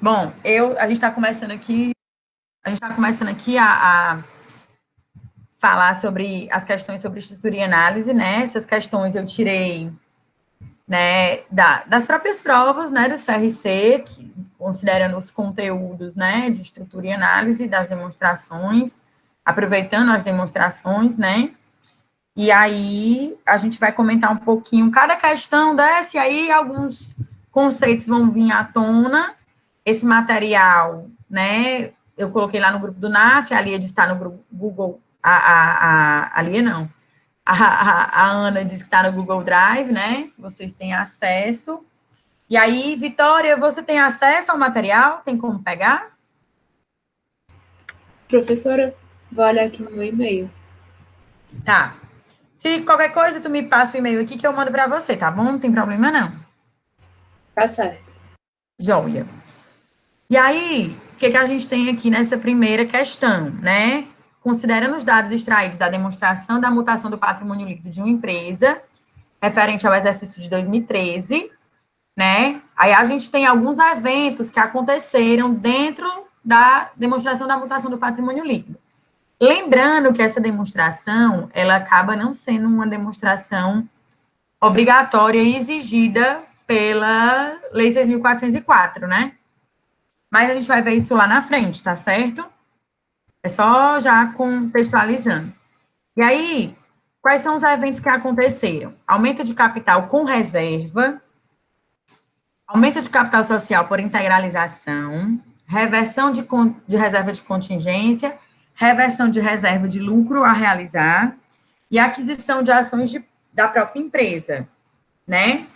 Bom, a gente está começando aqui, a falar sobre as questões sobre estrutura e análise, né? Essas questões eu tirei, né, das próprias provas, né, do CRC, considerando os conteúdos, né, de estrutura e análise das demonstrações, aproveitando as demonstrações, né? E aí a gente vai comentar um pouquinho cada questão dessa, e aí alguns conceitos vão vir à tona. Esse material, né, eu coloquei lá no grupo do NAF, a Lia está no Google, a Lia não, a Ana disse que está no Google Drive, né, vocês têm acesso. E aí, Vitória, você tem acesso ao material? Tem como pegar? Professora, vou olhar aqui no meu e-mail. Tá. Se qualquer coisa, tu me passa o e-mail aqui que eu mando para você, tá bom? Não tem problema não. Tá certo. Joia. E aí, o que a gente tem aqui nessa primeira questão, né? Considerando os dados extraídos da demonstração da mutação do patrimônio líquido de uma empresa, referente ao exercício de 2013, né? Aí a gente tem alguns eventos que aconteceram dentro da demonstração da mutação do patrimônio líquido. Lembrando que essa demonstração, ela acaba não sendo uma demonstração obrigatória e exigida pela Lei 6.404, né? Mas a gente vai ver isso lá na frente, tá certo? É só já contextualizando. E aí, quais são os eventos que aconteceram? Aumento de capital com reserva, aumento de capital social por integralização, reversão de reserva de contingência, reversão de reserva de lucro a realizar e aquisição de ações da própria empresa, né?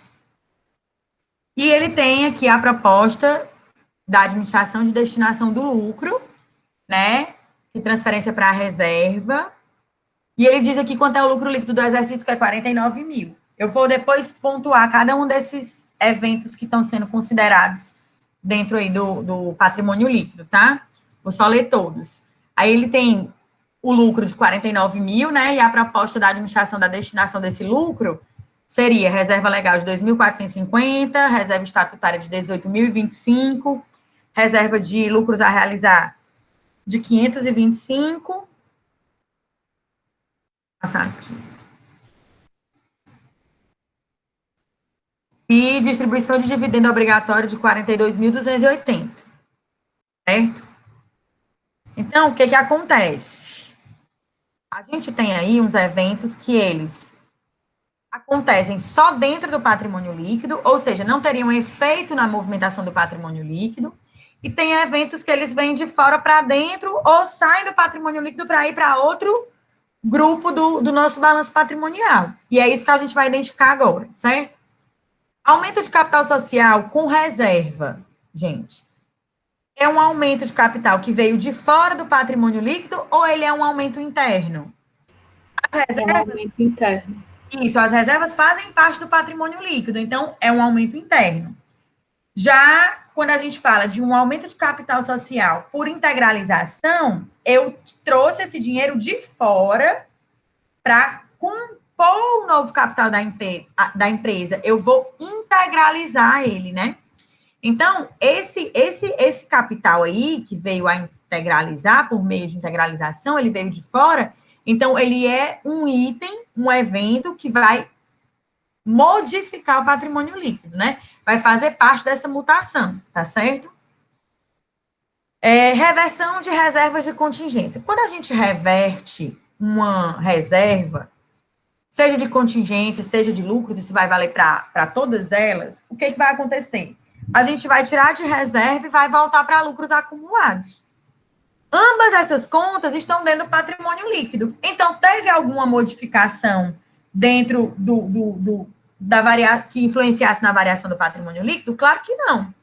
E ele tem aqui a proposta da administração de destinação do lucro, né? E transferência para a reserva. E ele diz aqui quanto é o lucro líquido do exercício, que é 49 mil. Eu vou depois pontuar cada um desses eventos que estão sendo considerados dentro aí do patrimônio líquido, tá? Vou só ler todos. Aí ele tem o lucro de 49 mil, né? E a proposta da administração da destinação desse lucro seria reserva legal de 2.450, reserva estatutária de 18.025, reserva de lucros a realizar de 525. Passar aqui. E distribuição de dividendo obrigatório de 42.280, certo? Então, o que acontece? A gente tem aí uns eventos que eles acontecem só dentro do patrimônio líquido, ou seja, não teriam efeito na movimentação do patrimônio líquido, e tem eventos que eles vêm de fora para dentro ou saem do patrimônio líquido para ir para outro grupo do nosso balanço patrimonial. E é isso que a gente vai identificar agora, certo? Aumento de capital social com reserva, gente. É um aumento de capital que veio de fora do patrimônio líquido ou ele é um aumento interno? As É um reservas, aumento interno. isso, as reservas fazem parte do patrimônio líquido, então é um aumento interno. Já quando a gente fala de um aumento de capital social por integralização, eu trouxe esse dinheiro de fora para compor o novo capital da empresa. Eu vou integralizar ele, né? Então, esse capital aí, que veio a integralizar, por meio de integralização, ele veio de fora, então ele é um item, um evento que vai modificar o patrimônio líquido, né? Vai fazer parte dessa mutação, tá certo? Reversão de reservas de contingência. Quando a gente reverte uma reserva, seja de contingência, seja de lucros, isso vai valer para todas elas, o que vai acontecer? A gente vai tirar de reserva e vai voltar para lucros acumulados. Ambas essas contas estão dentro do patrimônio líquido. Então, teve alguma modificação dentro que influenciasse na variação do patrimônio líquido? Claro que não.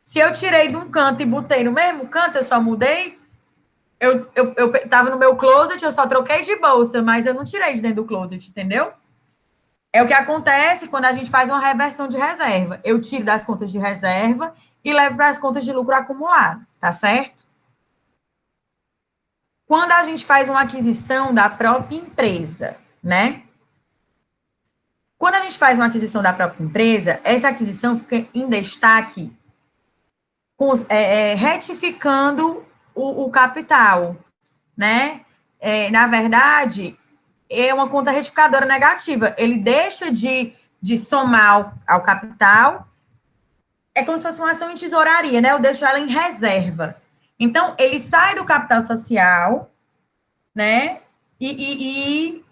Se eu tirei de um canto e botei no mesmo canto, eu só mudei. Eu estava no meu closet, eu só troquei de bolsa, mas eu não tirei de dentro do closet, entendeu? É o que acontece quando a gente faz uma reversão de reserva. Eu tiro das contas de reserva e levo para as contas de lucro acumulado, tá certo? Quando a gente faz uma aquisição da própria empresa, né? Quando a gente faz uma aquisição da própria empresa, essa aquisição fica em destaque retificando o capital, né? Na verdade, é uma conta retificadora negativa. Ele deixa de somar ao capital, é como se fosse uma ação em tesouraria, né? Eu deixo ela em reserva. Então, ele sai do capital social, né? E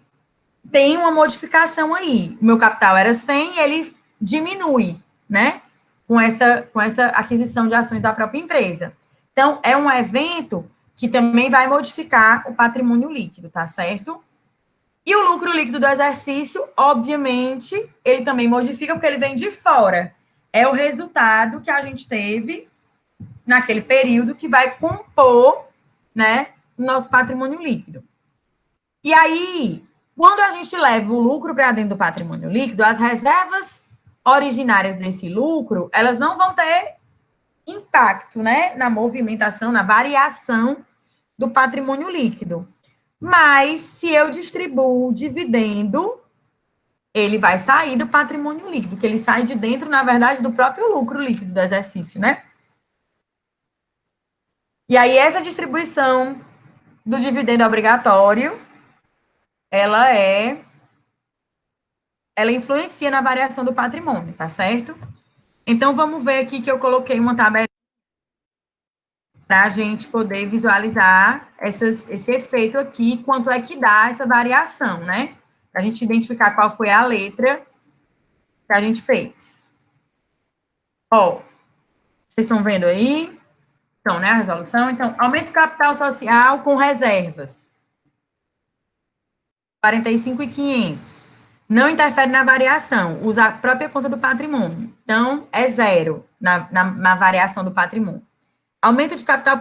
tem uma modificação aí. O meu capital era 100, ele diminui, né? Com essa aquisição de ações da própria empresa. Então, é um evento que também vai modificar o patrimônio líquido, tá certo? E o lucro líquido do exercício, obviamente, ele também modifica porque ele vem de fora. É o resultado que a gente teve naquele período que vai compor, né, o nosso patrimônio líquido. E aí, quando a gente leva o lucro para dentro do patrimônio líquido, as reservas originárias desse lucro, elas não vão ter impacto, né, na movimentação, na variação do patrimônio líquido. Mas, se eu distribuo o dividendo, ele vai sair do patrimônio líquido, que ele sai de dentro, na verdade, do próprio lucro líquido do exercício, né? E aí, essa distribuição do dividendo obrigatório, ela influencia na variação do patrimônio, tá certo? Então, vamos ver aqui que eu coloquei uma tabela para a gente poder visualizar esse efeito aqui, quanto é que dá essa variação, né? Para a gente identificar qual foi a letra que a gente fez. Ó, vocês estão vendo aí? Então, né, a resolução. Então, aumento do capital social com reservas. 45.500. Não interfere na variação, usa a própria conta do patrimônio. Então, é zero na variação do patrimônio. Aumento de capital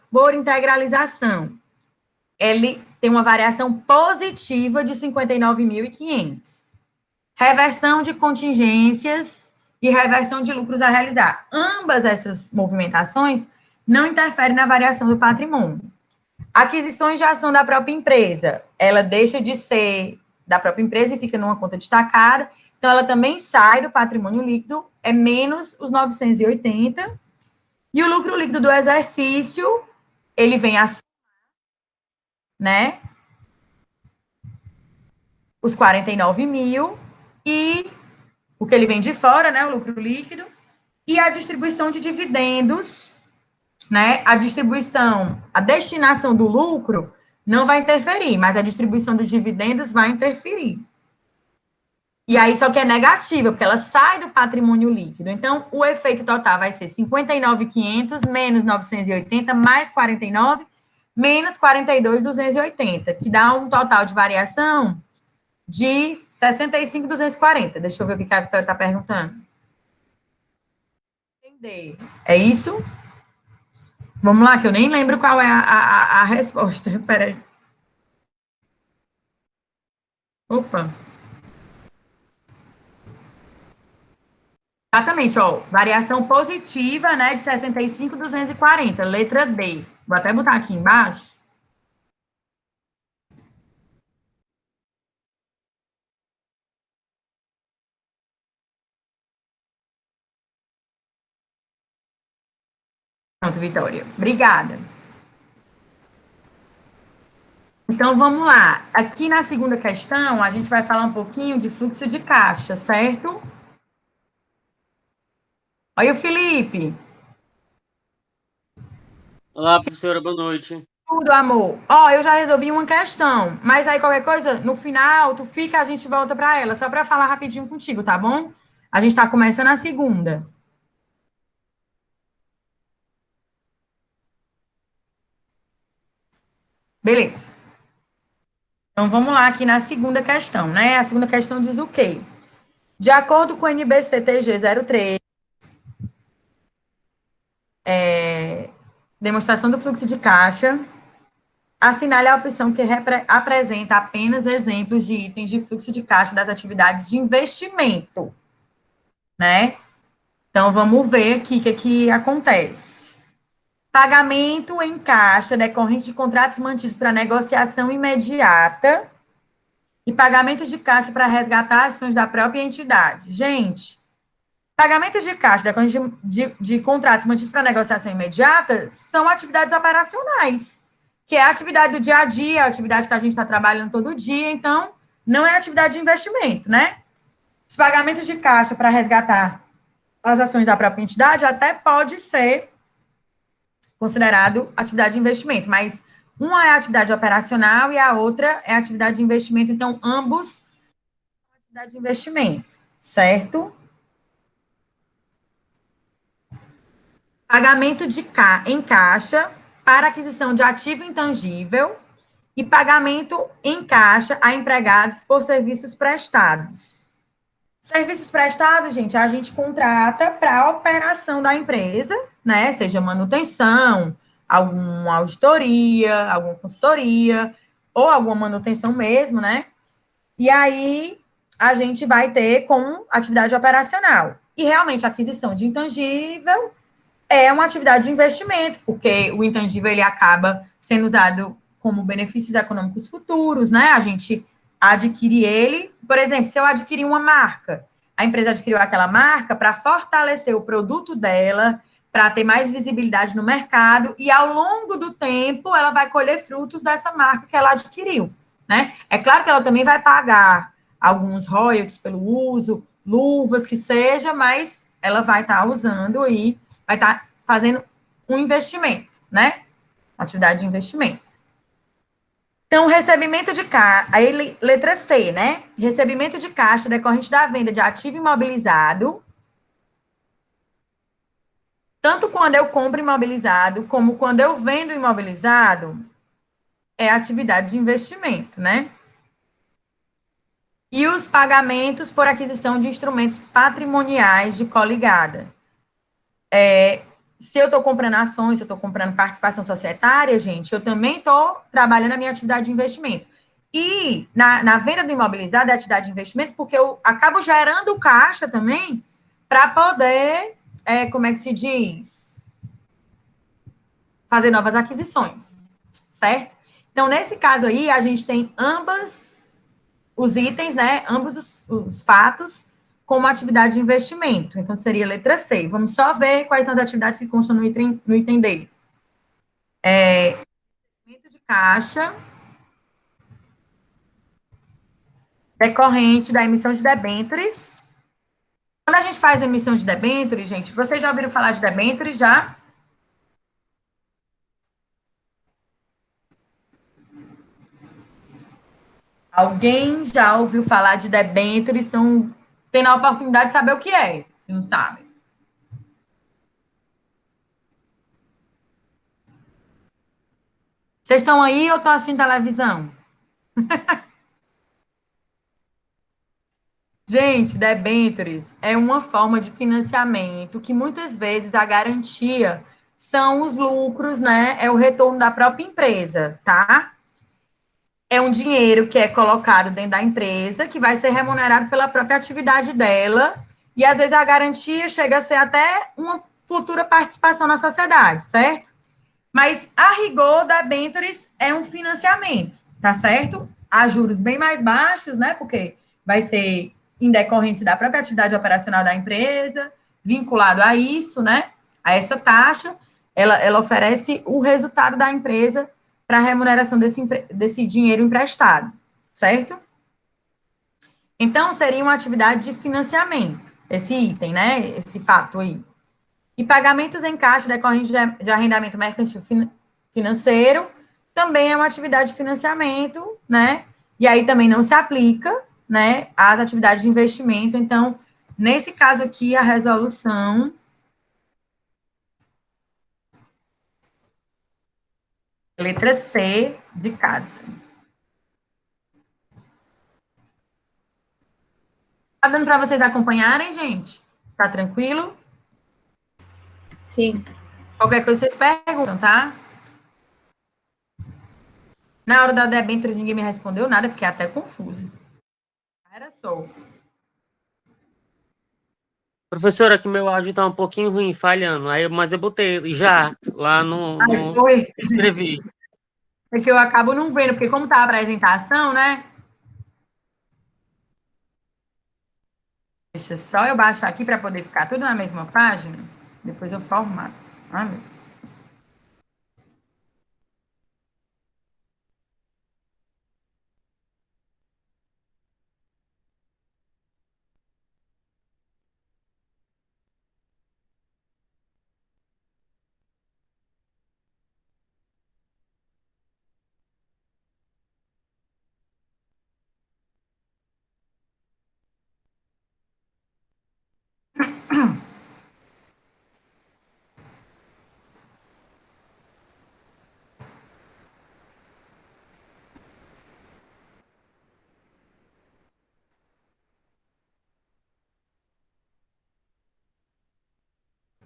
por integralização. Ele tem uma variação positiva de 59.500. Reversão de contingências e reversão de lucros a realizar. Ambas essas movimentações não interferem na variação do patrimônio. Aquisições de ação da própria empresa, ela deixa de ser da própria empresa e fica numa conta destacada, então ela também sai do patrimônio líquido, é menos os 980, e o lucro líquido do exercício, ele vem a, né, os 49 mil, e o que ele vem de fora, né, o lucro líquido, e a distribuição de dividendos, né, a destinação do lucro não vai interferir, mas a distribuição dos dividendos vai interferir. E aí, só que é negativa, porque ela sai do patrimônio líquido. Então, o efeito total vai ser 59.500 menos 980 mais 49 menos 42.280, que dá um total de variação de 65.240. Deixa eu ver o que a Vitória está perguntando. Entender. É isso? Vamos lá, que eu nem lembro qual é a resposta. Peraí. Opa. Exatamente, ó. Variação positiva, né, de 65.240, letra D. Vou até botar aqui embaixo. Pronto, Vitória. Obrigada. Então, vamos lá. Aqui na segunda questão, a gente vai falar um pouquinho de fluxo de caixa, certo? Oi, o Felipe. Olá, professora, boa noite. Tudo, amor. Ó, eu já resolvi uma questão, mas aí qualquer coisa, no final, tu fica, a gente volta para ela, só para falar rapidinho contigo, tá bom? A gente está começando a segunda. Beleza. Então, vamos lá aqui na segunda questão, né? A segunda questão diz o quê? De acordo com o NBCTG 03, demonstração do fluxo de caixa, assinale a opção que apresenta apenas exemplos de itens de fluxo de caixa das atividades de investimento, né? Então, vamos ver aqui o que acontece. Pagamento em caixa decorrente de contratos mantidos para negociação imediata e pagamentos de caixa para resgatar ações da própria entidade. Gente, Pagamentos de caixa, decorrentes de contratos mantidos para negociação imediata, são atividades operacionais, que é a atividade do dia a dia, a atividade que a gente está trabalhando todo dia, então, não é atividade de investimento, né? Os pagamentos de caixa para resgatar as ações da própria entidade até pode ser considerado atividade de investimento, mas uma é atividade operacional e a outra é atividade de investimento, então, ambos são atividade de investimento, certo? Pagamento em caixa para aquisição de ativo intangível e pagamento em caixa a empregados por serviços prestados. Serviços prestados, gente, a gente contrata para a operação da empresa, né? Seja manutenção, alguma auditoria, alguma consultoria, ou alguma manutenção mesmo, né? E aí a gente vai ter com atividade operacional. E realmente a aquisição de intangível é uma atividade de investimento, porque o intangível ele acaba sendo usado como benefícios econômicos futuros, né? A gente adquire ele, por exemplo, se eu adquirir uma marca, a empresa adquiriu aquela marca para fortalecer o produto dela, para ter mais visibilidade no mercado, e ao longo do tempo ela vai colher frutos dessa marca que ela adquiriu, né? É claro que ela também vai pagar alguns royalties pelo uso, luvas que seja, mas ela vai estar usando e vai estar fazendo um investimento, né? Uma atividade de investimento. Então, recebimento de caixa, aí letra C, né? Recebimento de caixa decorrente da venda de ativo imobilizado, tanto quando eu compro imobilizado, como quando eu vendo imobilizado, é atividade de investimento, né? E os pagamentos por aquisição de instrumentos patrimoniais de coligada. Se eu estou comprando ações, se eu estou comprando participação societária, gente, eu também estou trabalhando a minha atividade de investimento. E na venda do imobilizado é atividade de investimento, porque eu acabo gerando caixa também para poder, como é que se diz? Fazer novas aquisições, certo? Então, nesse caso aí, a gente tem ambas os itens, né? Ambos os fatos como atividade de investimento. Então, seria a letra C. Vamos só ver quais são as atividades que constam no item dele. Recebimento de caixa decorrente da emissão de debêntures. Quando a gente faz a emissão de debêntures, gente, vocês já ouviram falar de debêntures, já? Alguém já ouviu falar de debêntures? Estão tendo a oportunidade de saber o que é, se não sabem. Vocês estão aí ou estão assistindo televisão? Gente, debêntures é uma forma de financiamento que muitas vezes a garantia são os lucros, né? É o retorno da própria empresa, tá? É um dinheiro que é colocado dentro da empresa, que vai ser remunerado pela própria atividade dela, e às vezes a garantia chega a ser até uma futura participação na sociedade, certo? Mas, a rigor, debêntures é um financiamento, tá certo? A juros bem mais baixos, né? Porque vai ser em decorrência da própria atividade operacional da empresa, vinculado a isso, né? A essa taxa, ela oferece o resultado da empresa para a remuneração desse dinheiro emprestado, certo? Então, seria uma atividade de financiamento, esse item, né? Esse fato aí. E pagamentos em caixa decorrentes de arrendamento mercantil financeiro também é uma atividade de financiamento, né? E aí também não se aplica, né, às atividades de investimento. Então, nesse caso aqui, a resolução letra C de casa. Tá dando para vocês acompanharem, gente? Tá tranquilo? Sim. Qualquer coisa vocês perguntam, tá? Na hora da debêntures ninguém me respondeu nada, fiquei até confusa. Era só. Professora, aqui meu áudio tá um pouquinho ruim, falhando. Mas eu botei já lá escrevi. É que eu acabo não vendo, porque como tá a apresentação, né? Deixa só eu baixar aqui para poder ficar tudo na mesma página. Depois eu formato. Ai, meu Deus.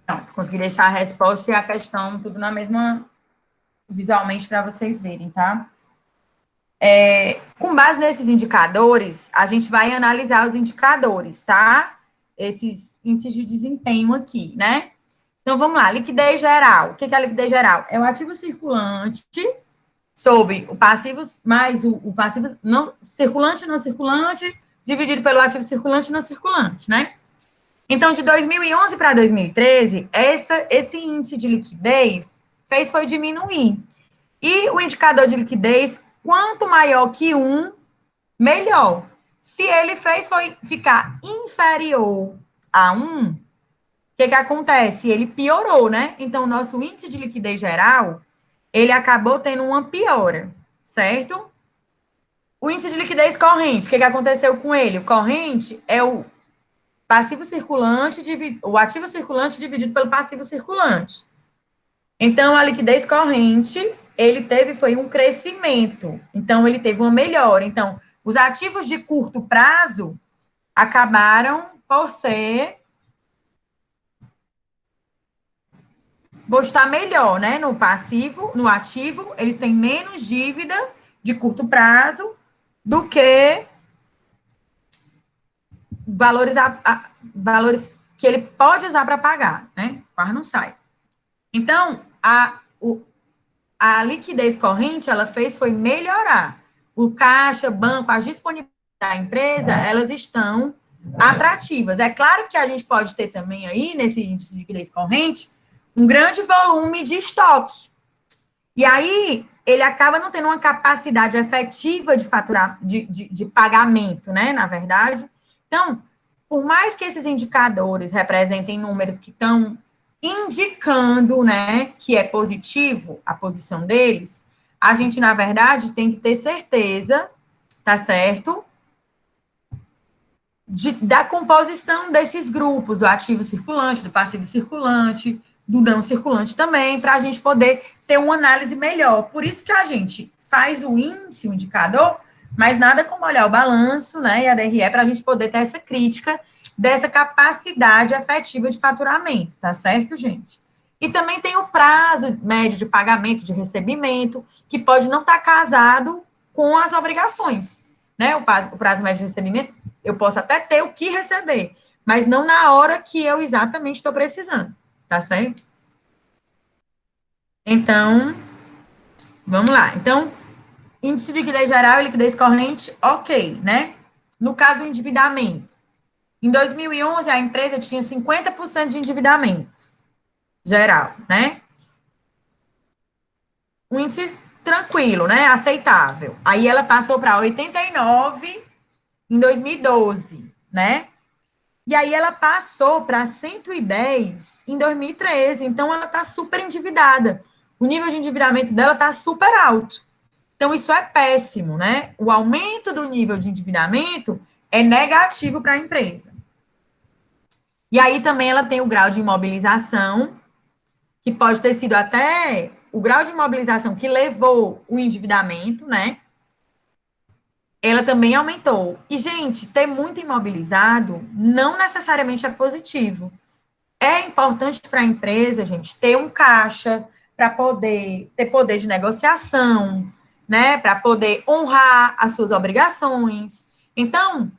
Não, consegui deixar a resposta e a questão tudo na mesma, visualmente, para vocês verem, tá? Com base nesses indicadores, a gente vai analisar os indicadores, tá? Esses índices de desempenho aqui, né? Então, vamos lá, liquidez geral. O que é a liquidez geral? É o ativo circulante sobre o passivo, mais o passivo não circulante, não circulante, dividido pelo ativo circulante, não circulante, né? Então, de 2011 para 2013, esse índice de liquidez foi diminuir. E o indicador de liquidez, quanto maior que 1, melhor. Se ele foi ficar inferior a 1, o que acontece? Ele piorou, né? Então, o nosso índice de liquidez geral, ele acabou tendo uma piora, certo? O índice de liquidez corrente, o que aconteceu com ele? O corrente é o passivo circulante, o ativo circulante dividido pelo passivo circulante. Então, a liquidez corrente, foi um crescimento. Então, ele teve uma melhora. Então, os ativos de curto prazo acabaram por estar melhor, né? No passivo, no ativo, eles têm menos dívida de curto prazo do que valores que ele pode usar para pagar, né? Quase não sai. Então, a liquidez corrente, ela foi melhorar. O caixa, banco, a disponibilidade da empresa, elas estão atrativas. É claro que a gente pode ter também aí, nesse índice de liquidez corrente, um grande volume de estoque. E aí, ele acaba não tendo uma capacidade efetiva de faturar, de pagamento, né, na verdade. Então, por mais que esses indicadores representem números que estão indicando, né, que é positivo a posição deles, a gente, na verdade, tem que ter certeza, tá certo? Da composição desses grupos, do ativo circulante, do passivo circulante, do não circulante também, para a gente poder ter uma análise melhor. Por isso que a gente faz o índice, o indicador, mas nada como olhar o balanço, né, e a DRE, para a gente poder ter essa crítica dessa capacidade efetiva de faturamento, tá certo, gente? E também tem o prazo médio de pagamento, de recebimento, que pode não estar casado com as obrigações, né? O prazo médio de recebimento, eu posso até ter o que receber, mas não na hora que eu exatamente estou precisando, tá certo? Então, vamos lá. Então, índice de liquidez geral e liquidez corrente, ok, né? No caso do endividamento, em 2011, a empresa tinha 50% de endividamento geral, né? Um índice tranquilo, né? Aceitável. Aí ela passou para 89 em 2012, né? E aí ela passou para 110 em 2013. Então ela está super endividada. O nível de endividamento dela está super alto. Então isso é péssimo, né? O aumento do nível de endividamento é negativo para a empresa. E aí também ela tem o grau de imobilização, que pode ter sido até o grau de imobilização que levou o endividamento, né? Ela também aumentou. E, gente, ter muito imobilizado não necessariamente é positivo. É importante para a empresa, gente, ter um caixa para poder ter poder de negociação, né? Para poder honrar as suas obrigações. Então,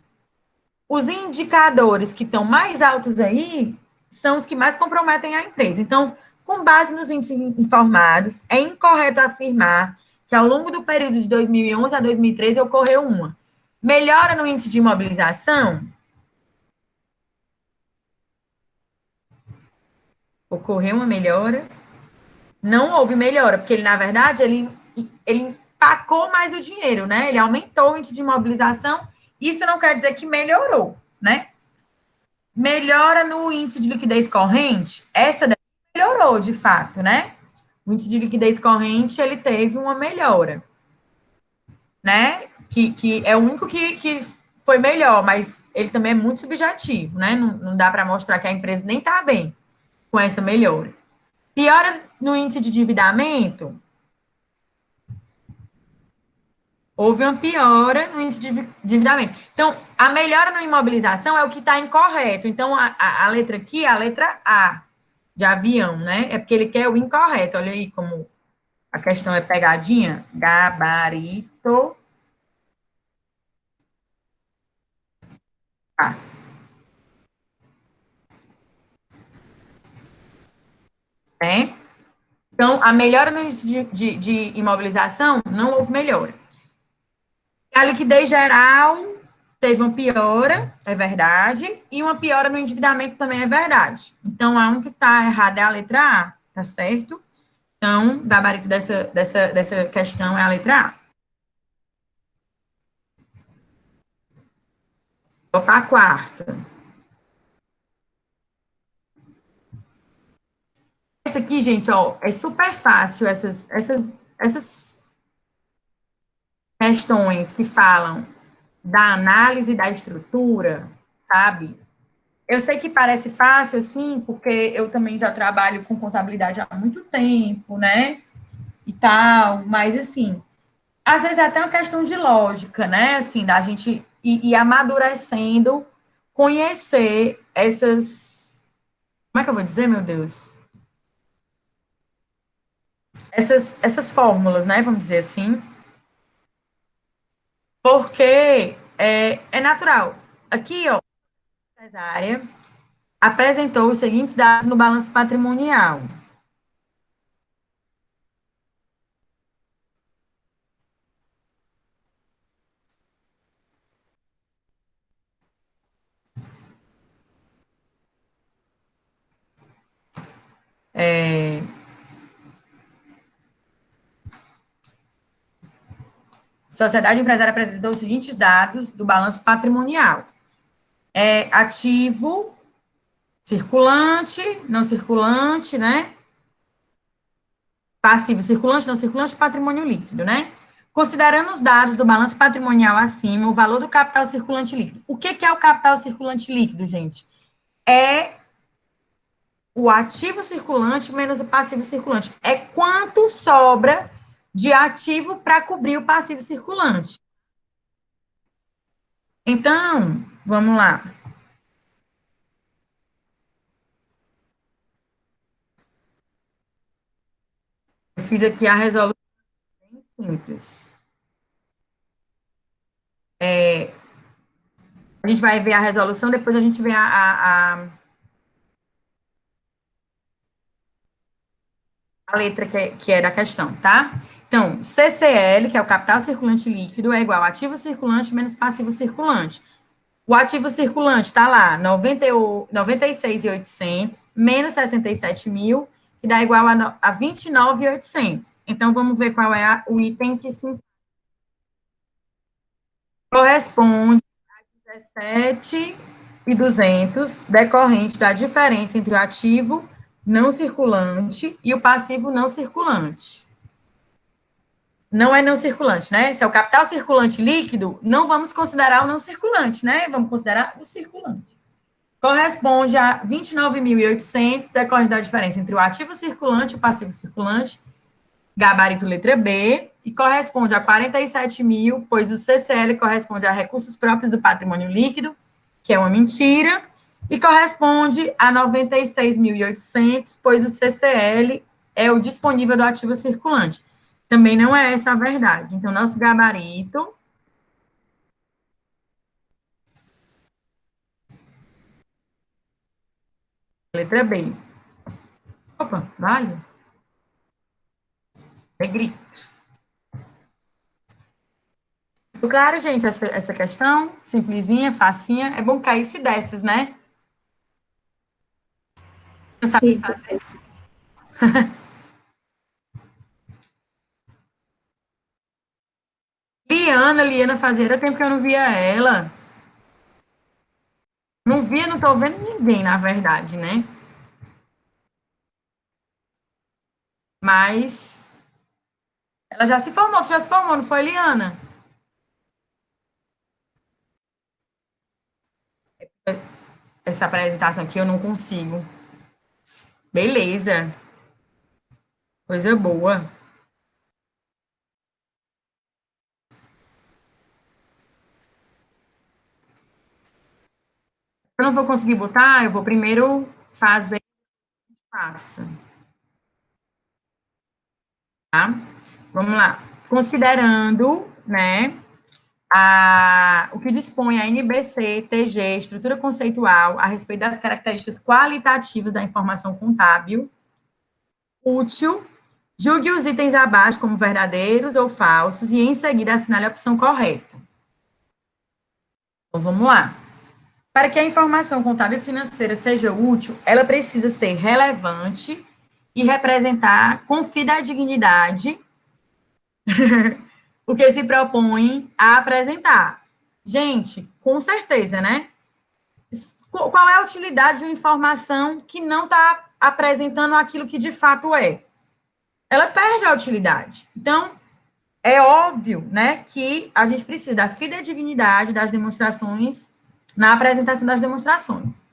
os indicadores que estão mais altos aí são os que mais comprometem a empresa. Então, com base nos índices informados, é incorreto afirmar que ao longo do período de 2011 a 2013 ocorreu uma melhora no índice de imobilização. ocorreu uma melhora? Não houve melhora, porque ele, na verdade, ele empacou mais o dinheiro, né? Ele aumentou o índice de imobilização. Isso não quer dizer que melhorou, né? Melhora no índice de liquidez corrente, essa daí melhorou, de fato, né? O índice de liquidez corrente, ele teve uma melhora, né? Que é o único que foi melhor, mas ele também é muito subjetivo, né? Não dá para mostrar que a empresa nem está bem com essa melhora. Piora no índice de endividamento, houve uma piora no índice de endividamento. Então, a melhora na imobilização é o que está incorreto. Então, a letra aqui é a letra A, de avião, né? É porque ele quer o incorreto. Olha aí como a questão é pegadinha. Gabarito. A. Né? Então, a melhora no índice de imobilização, não houve melhora. A liquidez geral teve uma piora, é verdade, e uma piora no endividamento também é verdade. Então, a única que está errada é a letra A, tá certo? Então, o gabarito dessa questão é a letra A. Vou para a quarta. Essa aqui, gente, ó, é super fácil, essas questões que falam da análise da estrutura, sabe? Eu sei que parece fácil, assim, porque eu também já trabalho com contabilidade há muito tempo, né? E tal, mas assim, às vezes é até uma questão de lógica, né? Assim, da gente ir amadurecendo, conhecer essas. Como é que eu vou dizer, meu Deus? Essas fórmulas, né? Vamos dizer assim. Porque é natural. Aqui, ó, a empresária apresentou os seguintes dados no balanço patrimonial. Sociedade empresária apresentou os seguintes dados do balanço patrimonial. Ativo, circulante, não circulante, né? Passivo, circulante, não circulante, patrimônio líquido, né? Considerando os dados do balanço patrimonial acima, o valor do capital circulante líquido. O que é o capital circulante líquido, gente? É o ativo circulante menos o passivo circulante. É quanto sobra de ativo para cobrir o passivo circulante. Então, vamos lá. Eu fiz aqui a resolução bem simples. A gente vai ver a resolução, depois a gente vê a letra que é da questão, tá? Então, CCL, que é o capital circulante líquido, é igual a ativo circulante menos passivo circulante. O ativo circulante está lá, 96.800 menos 67 mil, que dá igual a 29.800. Então, vamos ver qual é o item que se corresponde a 17.200, decorrente da diferença entre o ativo não circulante e o passivo não circulante. Não é não circulante, né? Se é o capital circulante líquido, não vamos considerar o não circulante, né? Vamos considerar o circulante. Corresponde a 29.800, decorrente da diferença entre o ativo circulante e o passivo circulante, gabarito letra B, e corresponde a 47 mil, pois o CCL corresponde a recursos próprios do patrimônio líquido, que é uma mentira, e corresponde a 96.800, pois o CCL é o disponível do ativo circulante. Também não é essa a verdade. Então, nosso gabarito. Letra B. Opa, vale? É grito. Ficou claro, gente, essa questão? Simplesinha, facinha. É bom cair se dessas, né? Sim, com certeza. Liana fazia tempo que eu não via ela. Não via, não tô vendo ninguém, na verdade, né? Mas ela já se formou, tu já se formou, não foi, Liana? Essa apresentação aqui eu não consigo. Beleza. Coisa boa. Eu não vou conseguir botar, eu vou primeiro fazer passa. Tá? Vamos lá. Considerando, né, o que dispõe a NBC, TG, estrutura conceitual, a respeito das características qualitativas da informação contábil, útil, julgue os itens abaixo como verdadeiros ou falsos e, em seguida, assinale a opção correta. Então, vamos lá. Para que a informação contábil financeira seja útil, ela precisa ser relevante e representar com fidedignidade o que se propõe a apresentar. Gente, com certeza, né? Qual é a utilidade de uma informação que não está apresentando aquilo que de fato é? Ela perde a utilidade. Então, é óbvio, né, que a gente precisa da fidedignidade das demonstrações na apresentação das demonstrações.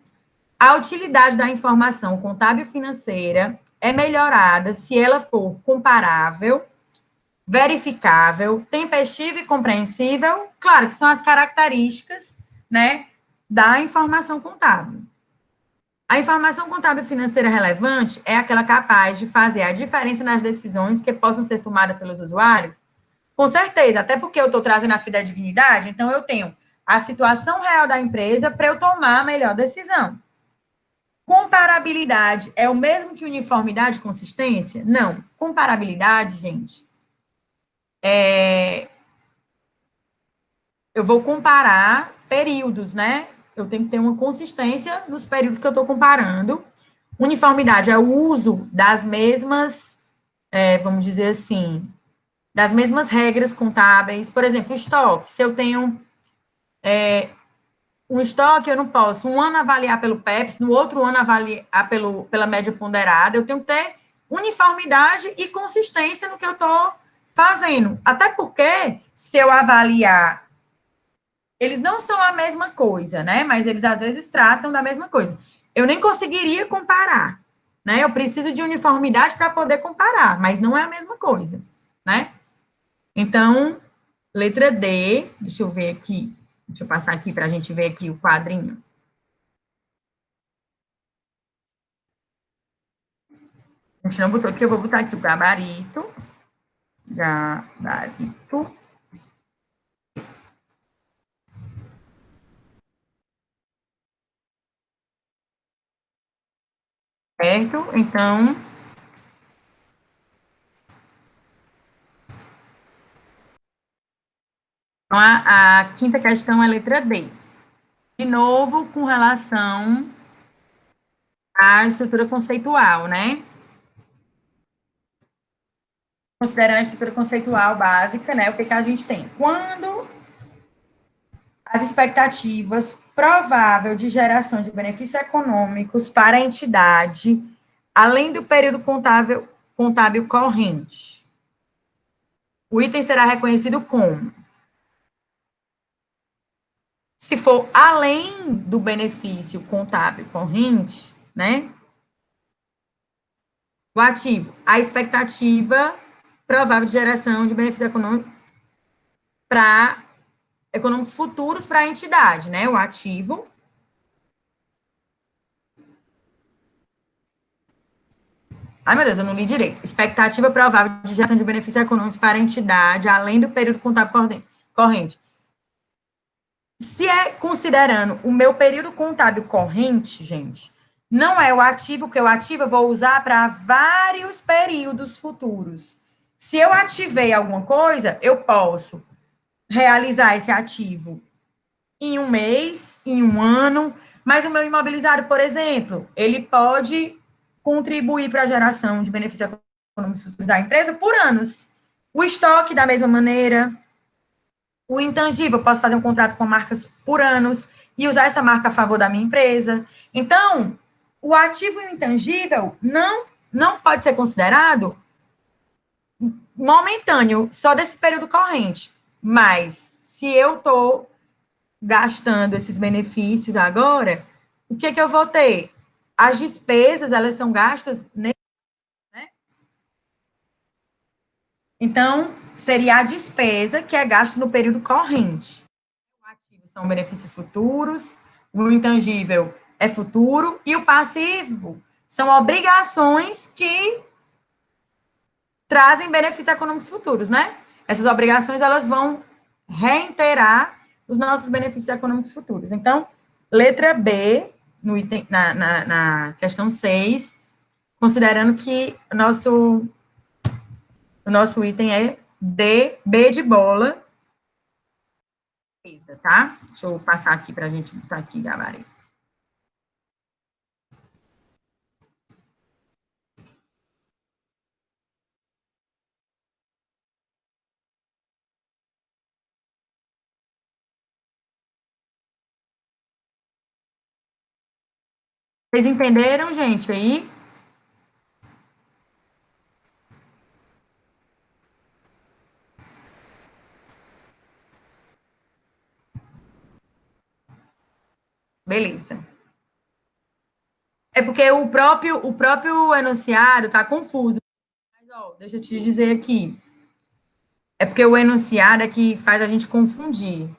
A utilidade da informação contábil financeira é melhorada se ela for comparável, verificável, tempestiva e compreensível, claro que são as características, né, da informação contábil. A informação contábil financeira relevante é aquela capaz de fazer a diferença nas decisões que possam ser tomadas pelos usuários? Com certeza, até porque eu estou trazendo a fidedignidade, então eu tenho a situação real da empresa para eu tomar a melhor decisão. Comparabilidade é o mesmo que uniformidade e consistência? Não. Comparabilidade, gente, eu vou comparar períodos, né? Eu tenho que ter uma consistência nos períodos que eu estou comparando. Uniformidade é o uso das mesmas, vamos dizer assim, das mesmas regras contábeis. Por exemplo, estoque. Se eu tenho um estoque, eu não posso um ano avaliar pelo PEPS, no outro ano avaliar pela média ponderada. Eu tenho que ter uniformidade e consistência no que eu estou fazendo. Até porque, se eu avaliar, eles não são a mesma coisa, né? Mas eles, às vezes, tratam da mesma coisa. Eu nem conseguiria comparar, né? Eu preciso de uniformidade para poder comparar, mas não é a mesma coisa, né? Então, letra D, deixa eu ver aqui, deixa eu passar aqui para a gente ver aqui o quadrinho. A gente não botou aqui, eu vou botar aqui o gabarito. Gabarito. Certo? Então, a quinta questão é a letra D. De novo, com relação à estrutura conceitual, né? Considerando a estrutura conceitual básica, né? O que a gente tem? Quando as expectativas provável de geração de benefícios econômicos para a entidade, além do período contábil corrente. O item será reconhecido como? Se for além do benefício contábil corrente, né? O ativo, a expectativa provável de geração de benefícios econômicos futuros para a entidade, né? O ativo. Ai, meu Deus, eu não li direito. Expectativa provável de geração de benefícios econômicos para a entidade, além do período contábil corrente. Se é considerando o meu período contábil corrente, gente, não é o ativo, porque o ativo eu vou usar para vários períodos futuros. Se eu ativei alguma coisa, eu posso realizar esse ativo em um mês, em um ano, mas o meu imobilizado, por exemplo, ele pode contribuir para a geração de benefícios econômicos da empresa por anos. O estoque, da mesma maneira. O intangível, eu posso fazer um contrato com marcas por anos e usar essa marca a favor da minha empresa. Então, o ativo e o intangível não pode ser considerado momentâneo, só desse período corrente. Mas, se eu estou gastando esses benefícios agora, o que eu vou ter? As despesas, elas são gastas, né? Então, seria a despesa que é gasto no período corrente. O ativo são benefícios futuros, o intangível é futuro, e o passivo são obrigações que trazem benefícios econômicos futuros, né? Essas obrigações, elas vão reiterar os nossos benefícios econômicos futuros. Então, letra B, no item, na questão 6, considerando que o nosso item é D, B de bola, tá? Deixa eu passar aqui para a gente botar aqui, gabarito. Vocês entenderam, gente, aí? Beleza. É porque o próprio enunciado está confuso. Mas, ó, deixa eu te dizer aqui. É porque o enunciado é que faz a gente confundir.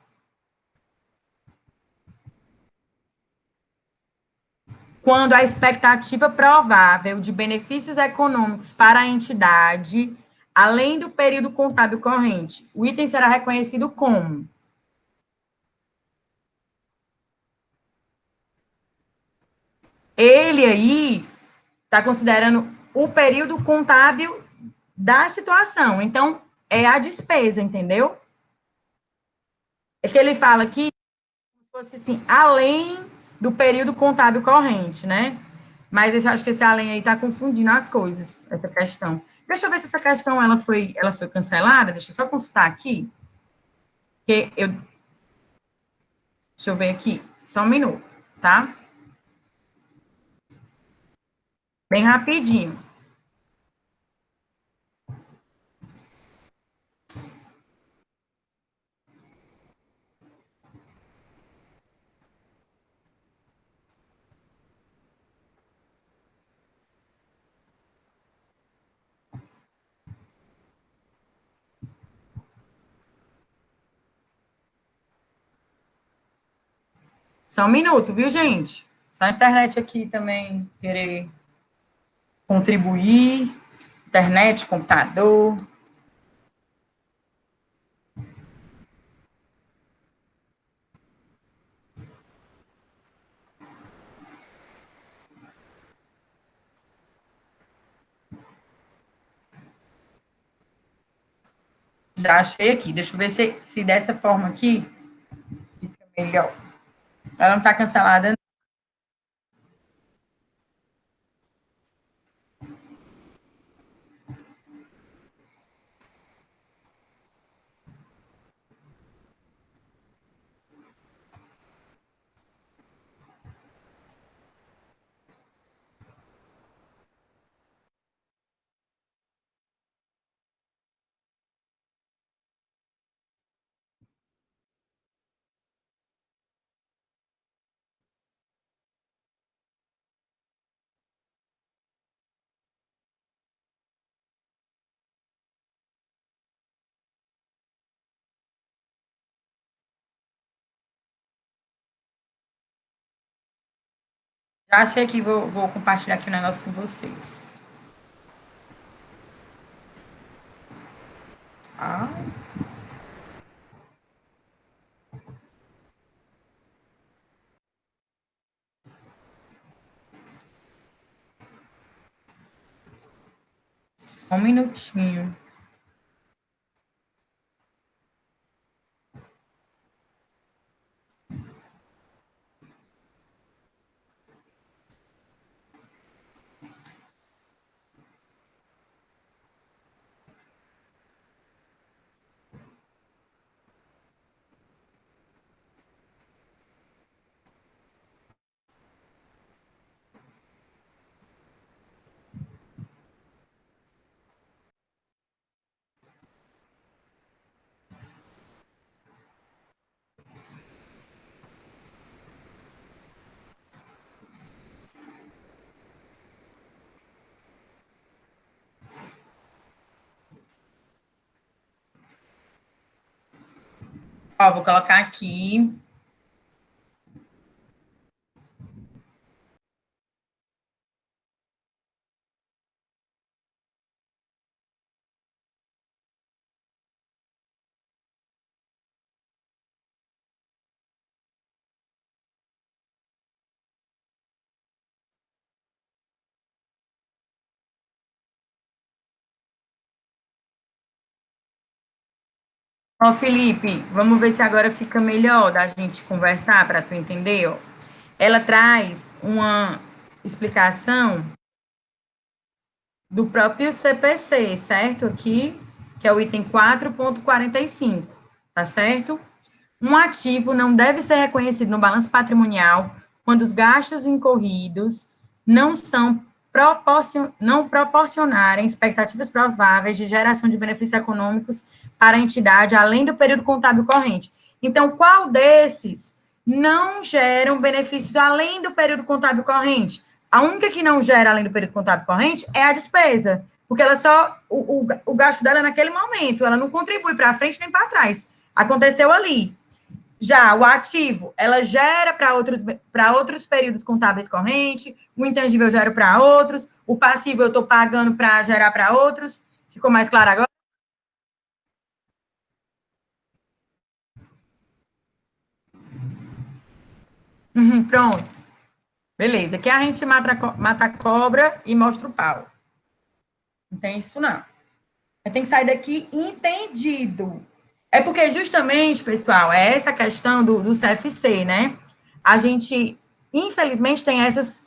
Quando a expectativa provável de benefícios econômicos para a entidade, além do período contábil corrente, o item será reconhecido como? Ele aí está considerando o período contábil da situação. Então, é a despesa, entendeu? É que ele fala aqui, como se fosse assim, além do período contábil corrente, né? Mas eu acho que esse além aí está confundindo as coisas, essa questão. Deixa eu ver se essa questão ela foi cancelada. Deixa eu só consultar aqui. Deixa eu ver aqui. Só um minuto, tá? Bem rapidinho. Só um minuto, viu, gente? Só a internet aqui também querer contribuir. Internet, computador. Já achei aqui. Deixa eu ver se dessa forma aqui fica melhor. Ela não está cancelada. Já achei aqui, vou compartilhar aqui o negócio com vocês. Ah. Só um minutinho. Ó, vou colocar aqui. Ó, Felipe, vamos ver se agora fica melhor da gente conversar para tu entender, ó. Ela traz uma explicação do próprio CPC, certo? Aqui, que é o item 4.45, tá certo? Um ativo não deve ser reconhecido no balanço patrimonial quando os gastos incorridos não proporcionarem expectativas prováveis de geração de benefícios econômicos para a entidade, além do período contábil corrente. Então, qual desses não geram benefícios além do período contábil corrente? A única que não gera além do período contábil corrente é a despesa, porque ela só, o gasto dela é naquele momento, ela não contribui para frente nem para trás. Aconteceu ali. Já o ativo, ela gera para outros períodos contábeis correntes, o intangível gera para outros, o passivo eu estou pagando para gerar para outros. Ficou mais claro agora? Pronto. Beleza. Aqui a gente mata a cobra e mostra o pau. Não tem isso, não. Tem que sair daqui entendido. É porque, justamente, pessoal, é essa questão do CFC, né? A gente, infelizmente, tem essas,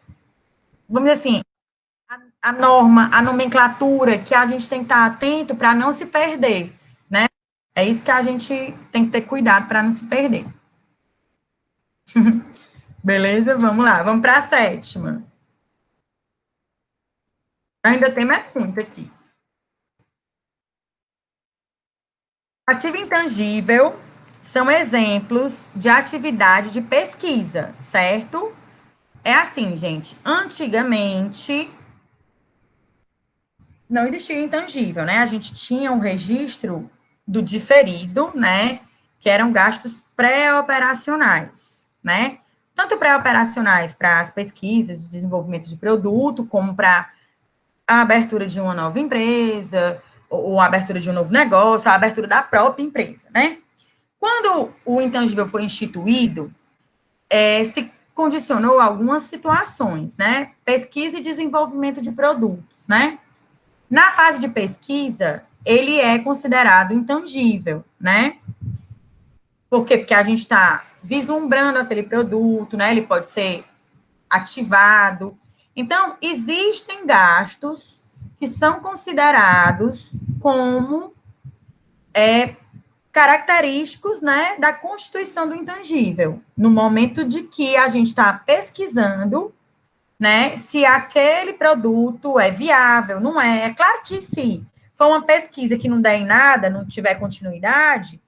vamos dizer assim, a norma, a nomenclatura, que a gente tem que estar atento para não se perder, né? É isso que a gente tem que ter cuidado para não se perder. Beleza? Vamos lá, vamos para a 7ª. Ainda tem mais muito aqui. Ativo intangível são exemplos de atividade de pesquisa, certo? É assim, gente, antigamente não existia intangível, né? A gente tinha um registro do diferido, né? Que eram gastos pré-operacionais, né? Tanto pré-operacionais para as pesquisas de desenvolvimento de produto, como para a abertura de uma nova empresa, ou a abertura de um novo negócio, a abertura da própria empresa, né? Quando o intangível foi instituído, se condicionou a algumas situações, né? Pesquisa e desenvolvimento de produtos, né? Na fase de pesquisa, ele é considerado intangível, né? Por quê? Porque a gente está vislumbrando aquele produto, né? Ele pode ser ativado. Então, existem gastos que são considerados como característicos, né, da constituição do intangível, no momento de que a gente está pesquisando, né, se aquele produto é viável, não é. É claro que se for uma pesquisa que não der em nada, não tiver continuidade,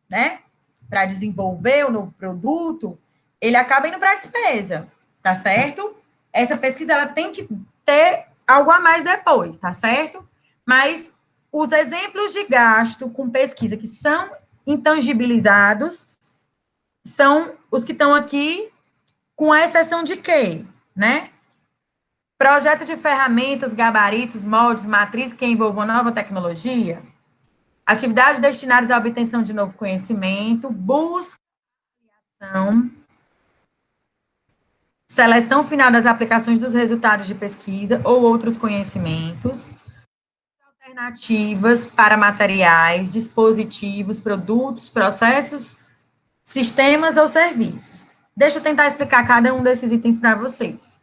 né, para desenvolver o novo produto, ele acaba indo para a despesa, tá certo? Essa pesquisa, ela tem que ter algo a mais depois, tá certo? Mas os exemplos de gasto com pesquisa que são intangibilizados são os que estão aqui, com a exceção de quê, né? Projeto de ferramentas, gabaritos, moldes, matrizes que envolvam nova tecnologia, atividades destinadas à obtenção de novo conhecimento, busca, seleção final das aplicações dos resultados de pesquisa ou outros conhecimentos, alternativas para materiais, dispositivos, produtos, processos, sistemas ou serviços. Deixa eu tentar explicar cada um desses itens para vocês.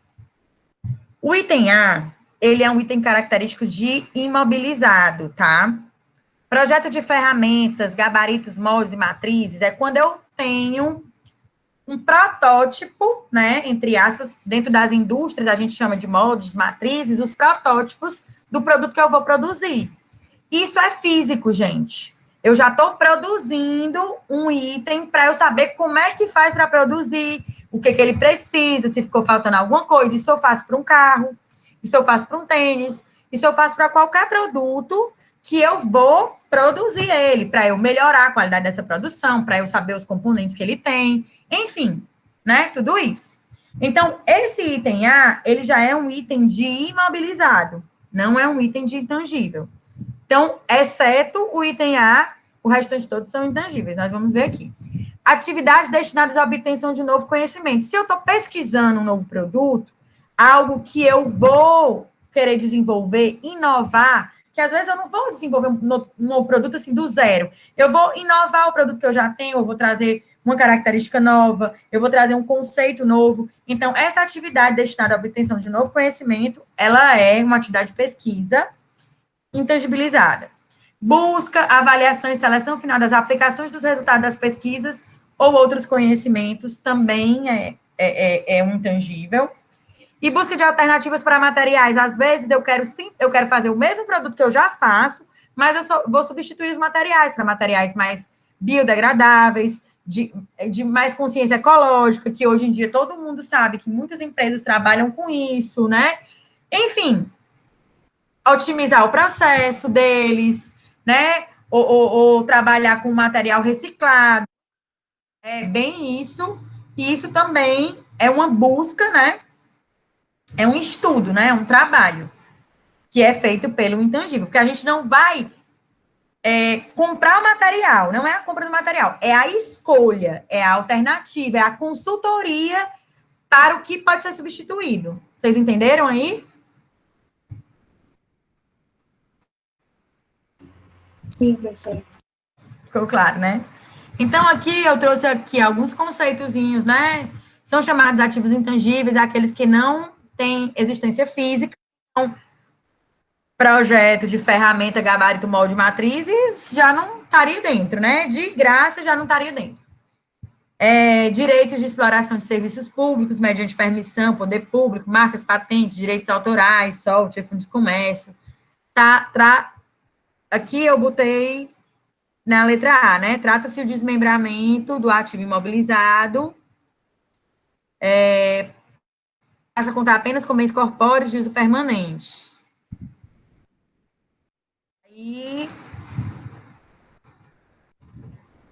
O item A, ele é um item característico de imobilizado, tá? Projeto de ferramentas, gabaritos, moldes e matrizes é quando eu tenho um protótipo, né, entre aspas, dentro das indústrias, a gente chama de moldes, matrizes, os protótipos do produto que eu vou produzir. Isso é físico, gente. Eu já estou produzindo um item para eu saber como é que faz para produzir, o que ele precisa, se ficou faltando alguma coisa. Isso eu faço para um carro, isso eu faço para um tênis, isso eu faço para qualquer produto que eu vou produzir ele, para eu melhorar a qualidade dessa produção, para eu saber os componentes que ele tem, enfim, né? Tudo isso. Então, esse item A, ele já é um item de imobilizado, não é um item de intangível. Então, exceto o item A, o restante todos são intangíveis. Nós vamos ver aqui. Atividades destinadas à obtenção de novo conhecimento. Se eu estou pesquisando um novo produto, algo que eu vou querer desenvolver, inovar, que às vezes eu não vou desenvolver um novo produto assim do zero. Eu vou inovar o produto que eu já tenho, eu vou trazer uma característica nova, eu vou trazer um conceito novo. Então, essa atividade destinada à obtenção de novo conhecimento, ela é uma atividade de pesquisa intangibilizada. Busca, avaliação e seleção final das aplicações dos resultados das pesquisas ou outros conhecimentos também é um intangível. E busca de alternativas para materiais. Às vezes eu quero fazer o mesmo produto que eu já faço, mas vou substituir os materiais para materiais mais biodegradáveis, de mais consciência ecológica, que hoje em dia todo mundo sabe que muitas empresas trabalham com isso, né? Enfim, otimizar o processo deles, né? Ou trabalhar com material reciclado. É bem isso. E isso também é uma busca, né? É um estudo, né? É um trabalho que é feito pelo intangível, porque a gente não vai comprar o material, não é a compra do material, é a escolha, é a alternativa, é a consultoria para o que pode ser substituído. Vocês entenderam aí? Sim, professora. Ficou claro, né? Então, aqui eu trouxe aqui alguns conceitozinhos, né? São chamados ativos intangíveis, aqueles que não têm existência física. Então, projeto de ferramenta, gabarito, molde, matrizes, já não estaria dentro, né? De graça, já não estaria dentro. Direitos de exploração de serviços públicos, mediante permissão, poder público, marcas, patentes, direitos autorais, software, fundo de comércio. Aqui eu botei na letra A, né? Trata-se o desmembramento do ativo imobilizado, passa a contar apenas com bens corpóreos de uso permanente. E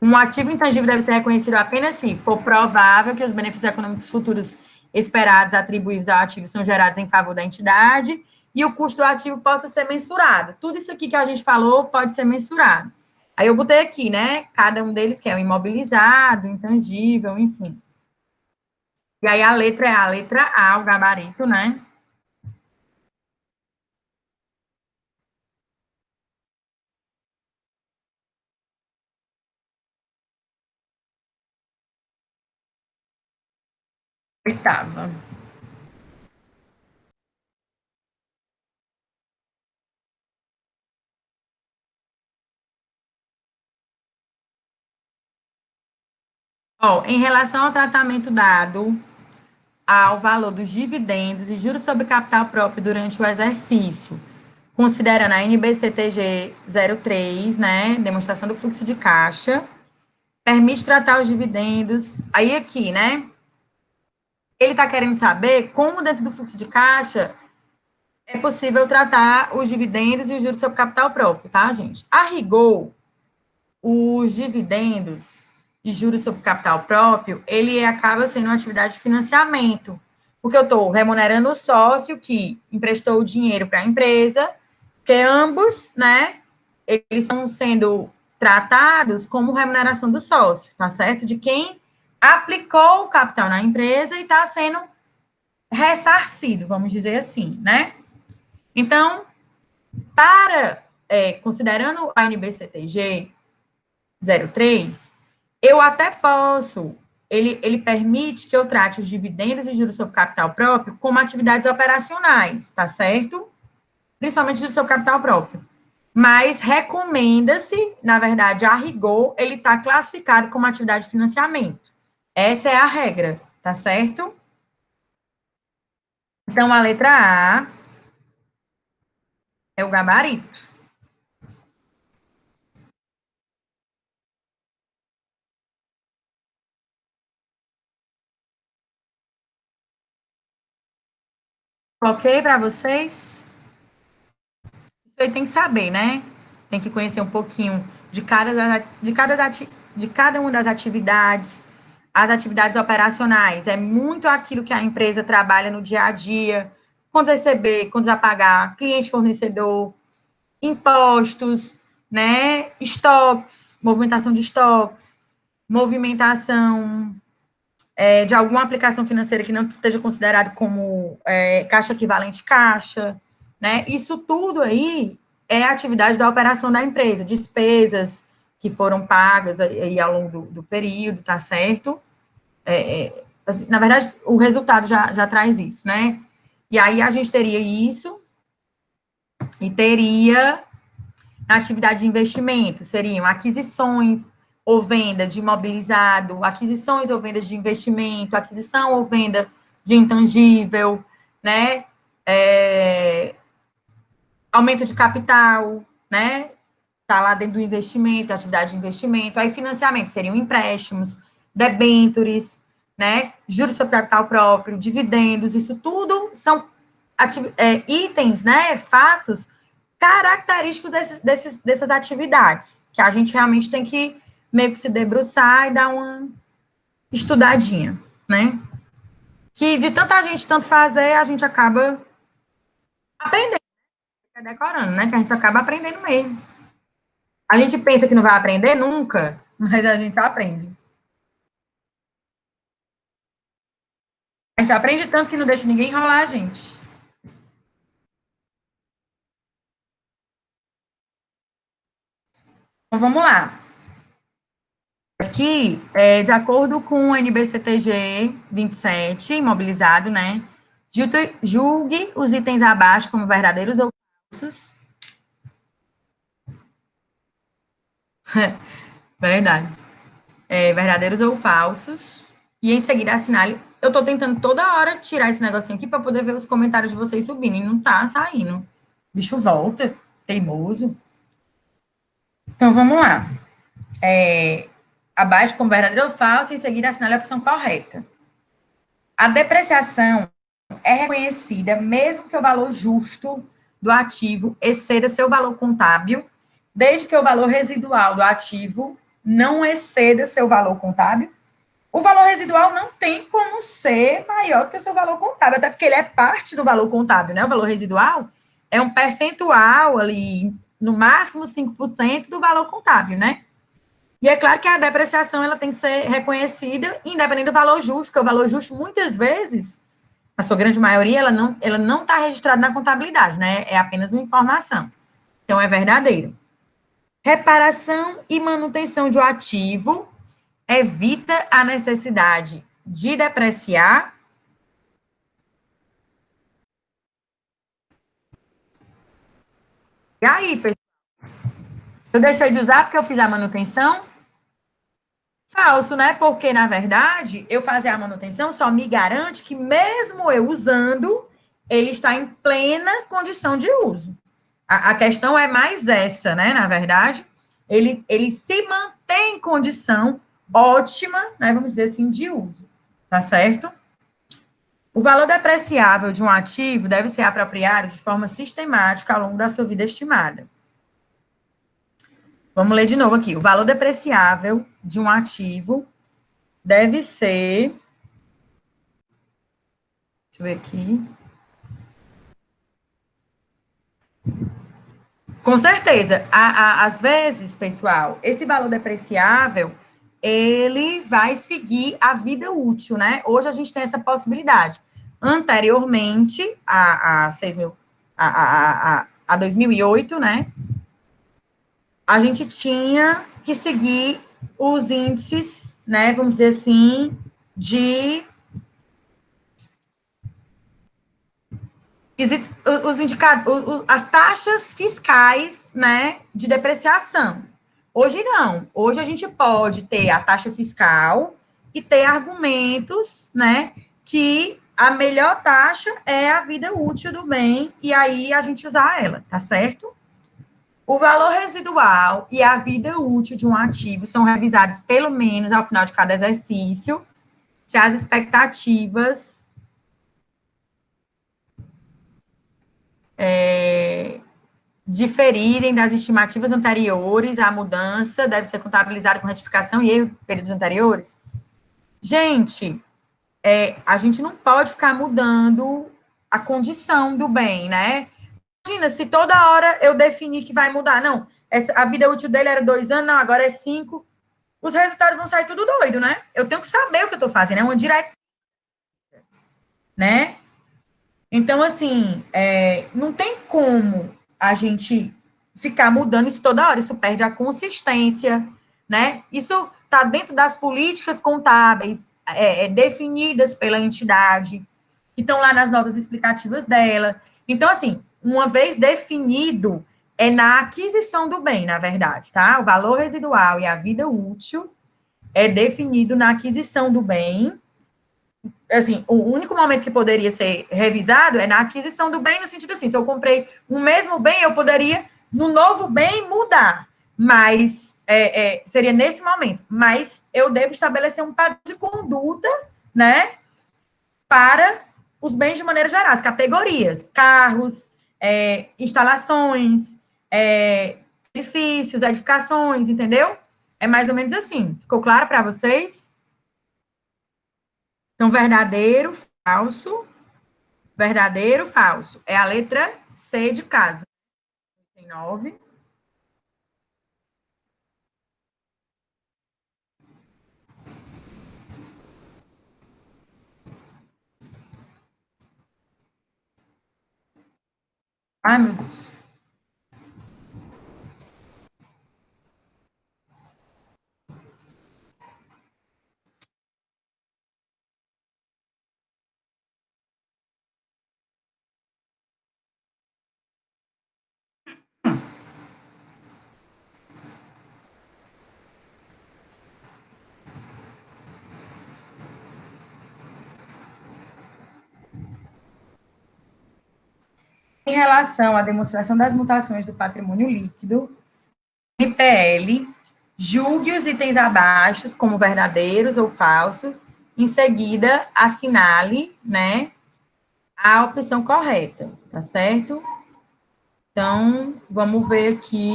um ativo intangível deve ser reconhecido apenas se for provável que os benefícios econômicos futuros esperados atribuídos ao ativo são gerados em favor da entidade e o custo do ativo possa ser mensurado. Tudo isso aqui que a gente falou pode ser mensurado. Aí eu botei aqui, né? Cada um deles que é o imobilizado, intangível, enfim. E aí a letra é a letra A, o gabarito, né? Oitava. Ó, em relação ao tratamento dado ao valor dos dividendos e juros sobre capital próprio durante o exercício, considerando a NBCTG 03, né, demonstração do fluxo de caixa, permite tratar os dividendos. Aí aqui, né, ele está querendo saber como dentro do fluxo de caixa é possível tratar os dividendos e os juros sobre capital próprio, tá, gente? A rigor, os dividendos e juros sobre capital próprio, ele acaba sendo uma atividade de financiamento, porque eu estou remunerando o sócio que emprestou o dinheiro para a empresa, que ambos, né, eles estão sendo tratados como remuneração do sócio, tá certo? De quem aplicou o capital na empresa e está sendo ressarcido, vamos dizer assim, né? Então, considerando a NBCTG 03, eu até posso, ele permite que eu trate os dividendos e juros sobre capital próprio como atividades operacionais, tá certo? Principalmente juros sobre capital próprio. Mas recomenda-se, na verdade, a rigor, ele está classificado como atividade de financiamento. Essa é a regra, tá certo? Então, a letra A é o gabarito. Ok para vocês? Isso aí tem que saber, né? tem que conhecer um pouquinho de cada uma das atividades. As atividades operacionais é muito aquilo que a empresa trabalha no dia a dia, contas receber, contas a pagar, cliente fornecedor, impostos, né, estoques, movimentação de estoques, movimentação de alguma aplicação financeira que não esteja considerado como caixa equivalente caixa, né? Isso tudo aí é atividade da operação da empresa, despesas que foram pagas aí ao longo do período, tá certo? Assim, na verdade, o resultado já traz isso, né? E aí a gente teria isso e teria na atividade de investimento, seriam aquisições ou venda de imobilizado, aquisições ou vendas de investimento, aquisição ou venda de intangível, né? Aumento de capital, né? Tá lá dentro do investimento, atividade de investimento. Aí financiamento seriam empréstimos, debêntures, né? Juros sobre capital próprio, dividendos, isso tudo são itens, né? Fatos característicos dessas atividades, que a gente realmente tem que meio que se debruçar e dar uma estudadinha, né? Que de tanta gente tanto fazer, a gente acaba aprendendo, decorando, né? Que a gente acaba aprendendo mesmo. A gente pensa que não vai aprender nunca, mas a gente aprende. A gente aprende tanto que não deixa ninguém enrolar a gente. Então, vamos lá. Aqui, de acordo com o NBCTG 27, imobilizado, né? Julgue os itens abaixo como verdadeiros ou falsos. Verdade. Verdadeiros ou falsos. E em seguida assinale. Eu tô tentando toda hora tirar esse negocinho aqui para poder ver os comentários de vocês subindo. E não tá saindo. O bicho volta. Teimoso. Então, vamos lá. Abaixo como verdadeiro ou falso. E em seguida assinale a opção correta. A depreciação é reconhecida mesmo que o valor justo do ativo exceda seu valor contábil, desde que o valor residual do ativo não exceda seu valor contábil. O valor residual não tem como ser maior que o seu valor contábil, até porque ele é parte do valor contábil, né? O valor residual é um percentual ali, no máximo 5% do valor contábil, né? E é claro que a depreciação ela tem que ser reconhecida independente do valor justo, porque o valor justo, muitas vezes, a sua grande maioria, ela não está registrada na contabilidade, né? É apenas uma informação. Então, é verdadeiro. Reparação e manutenção de um ativo evita a necessidade de depreciar. E aí, pessoal? Eu deixei de usar porque eu fiz a manutenção? Falso, né? Porque, na verdade, eu fazer a manutenção só me garante que, mesmo eu usando, ele está em plena condição de uso. A questão é mais essa, né? Na verdade, ele se mantém em condição ótima, né? Vamos dizer assim, de uso. Tá certo? O valor depreciável de um ativo deve ser apropriado de forma sistemática ao longo da sua vida estimada. Vamos ler de novo aqui. O valor depreciável de um ativo deve ser. Deixa eu ver aqui. Com certeza. Às vezes, pessoal, esse valor depreciável, ele vai seguir a vida útil, né? Hoje a gente tem essa possibilidade. Anteriormente, a 2008, né? A gente tinha que seguir os índices, né? Vamos dizer assim, de os indicadores, as taxas fiscais, né, de depreciação. Hoje não. Hoje a gente pode ter a taxa fiscal e ter argumentos, né, que a melhor taxa é a vida útil do bem e aí a gente usar ela, tá certo? O valor residual e a vida útil de um ativo são revisados pelo menos ao final de cada exercício, se as expectativas diferirem das estimativas anteriores à mudança, deve ser contabilizado com retificação e erro de períodos anteriores. Gente, a gente não pode ficar mudando a condição do bem, né? Imagina, se toda hora eu definir que vai mudar, não, a vida útil dele era 2 anos, não, agora é 5, os resultados vão sair tudo doido, né? Eu tenho que saber o que eu estou fazendo, é uma diretriz, né? Então, assim, não tem como a gente ficar mudando isso toda hora, isso perde a consistência, né? Isso está dentro das políticas contábeis definidas pela entidade, que estão lá nas notas explicativas dela. Então, assim, uma vez definido, é na aquisição do bem, na verdade, tá? O valor residual e a vida útil é definido na aquisição do bem. Assim, o único momento que poderia ser revisado é na aquisição do bem, no sentido assim, se eu comprei o mesmo bem, eu poderia, no novo bem, mudar. Mas, seria nesse momento. Mas eu devo estabelecer um padrão de conduta, né, para os bens de maneira geral, as categorias, carros, instalações, edifícios, edificações, entendeu? É mais ou menos assim. Ficou claro para vocês? Então, verdadeiro, falso. É a letra C de casa. Tem 9. Ai, meu Deus. Em relação à demonstração das mutações do patrimônio líquido, MPL, julgue os itens abaixo como verdadeiros ou falsos, em seguida, assinale, né, a opção correta, tá certo? Então, vamos ver aqui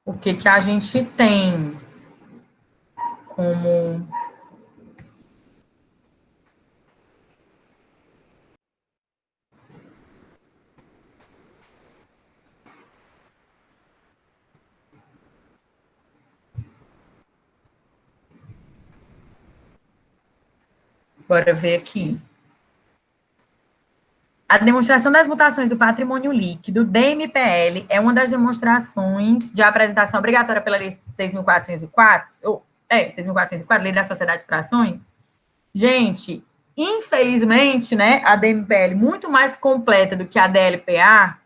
o que a gente tem como... Bora ver aqui. A demonstração das mutações do patrimônio líquido, DMPL, é uma das demonstrações de apresentação obrigatória pela Lei 6.404, 6.404, Lei das Sociedades por Ações. Gente, infelizmente, né, a DMPL, muito mais completa do que a DLPA,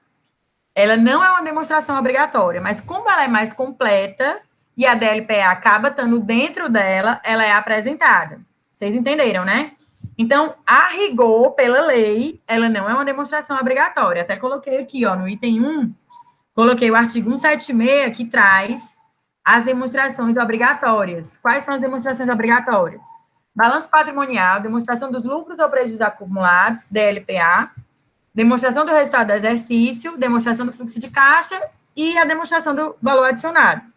ela não é uma demonstração obrigatória, mas como ela é mais completa e a DLPA acaba estando dentro dela, ela é apresentada. Vocês entenderam, né? Então, a rigor, pela lei, ela não é uma demonstração obrigatória. Até coloquei aqui, ó, no item 1, coloquei o artigo 176, que traz as demonstrações obrigatórias. Quais são as demonstrações obrigatórias? Balanço patrimonial, demonstração dos lucros ou prejuízos acumulados, DLPA, demonstração do resultado do exercício, demonstração do fluxo de caixa e a demonstração do valor adicionado.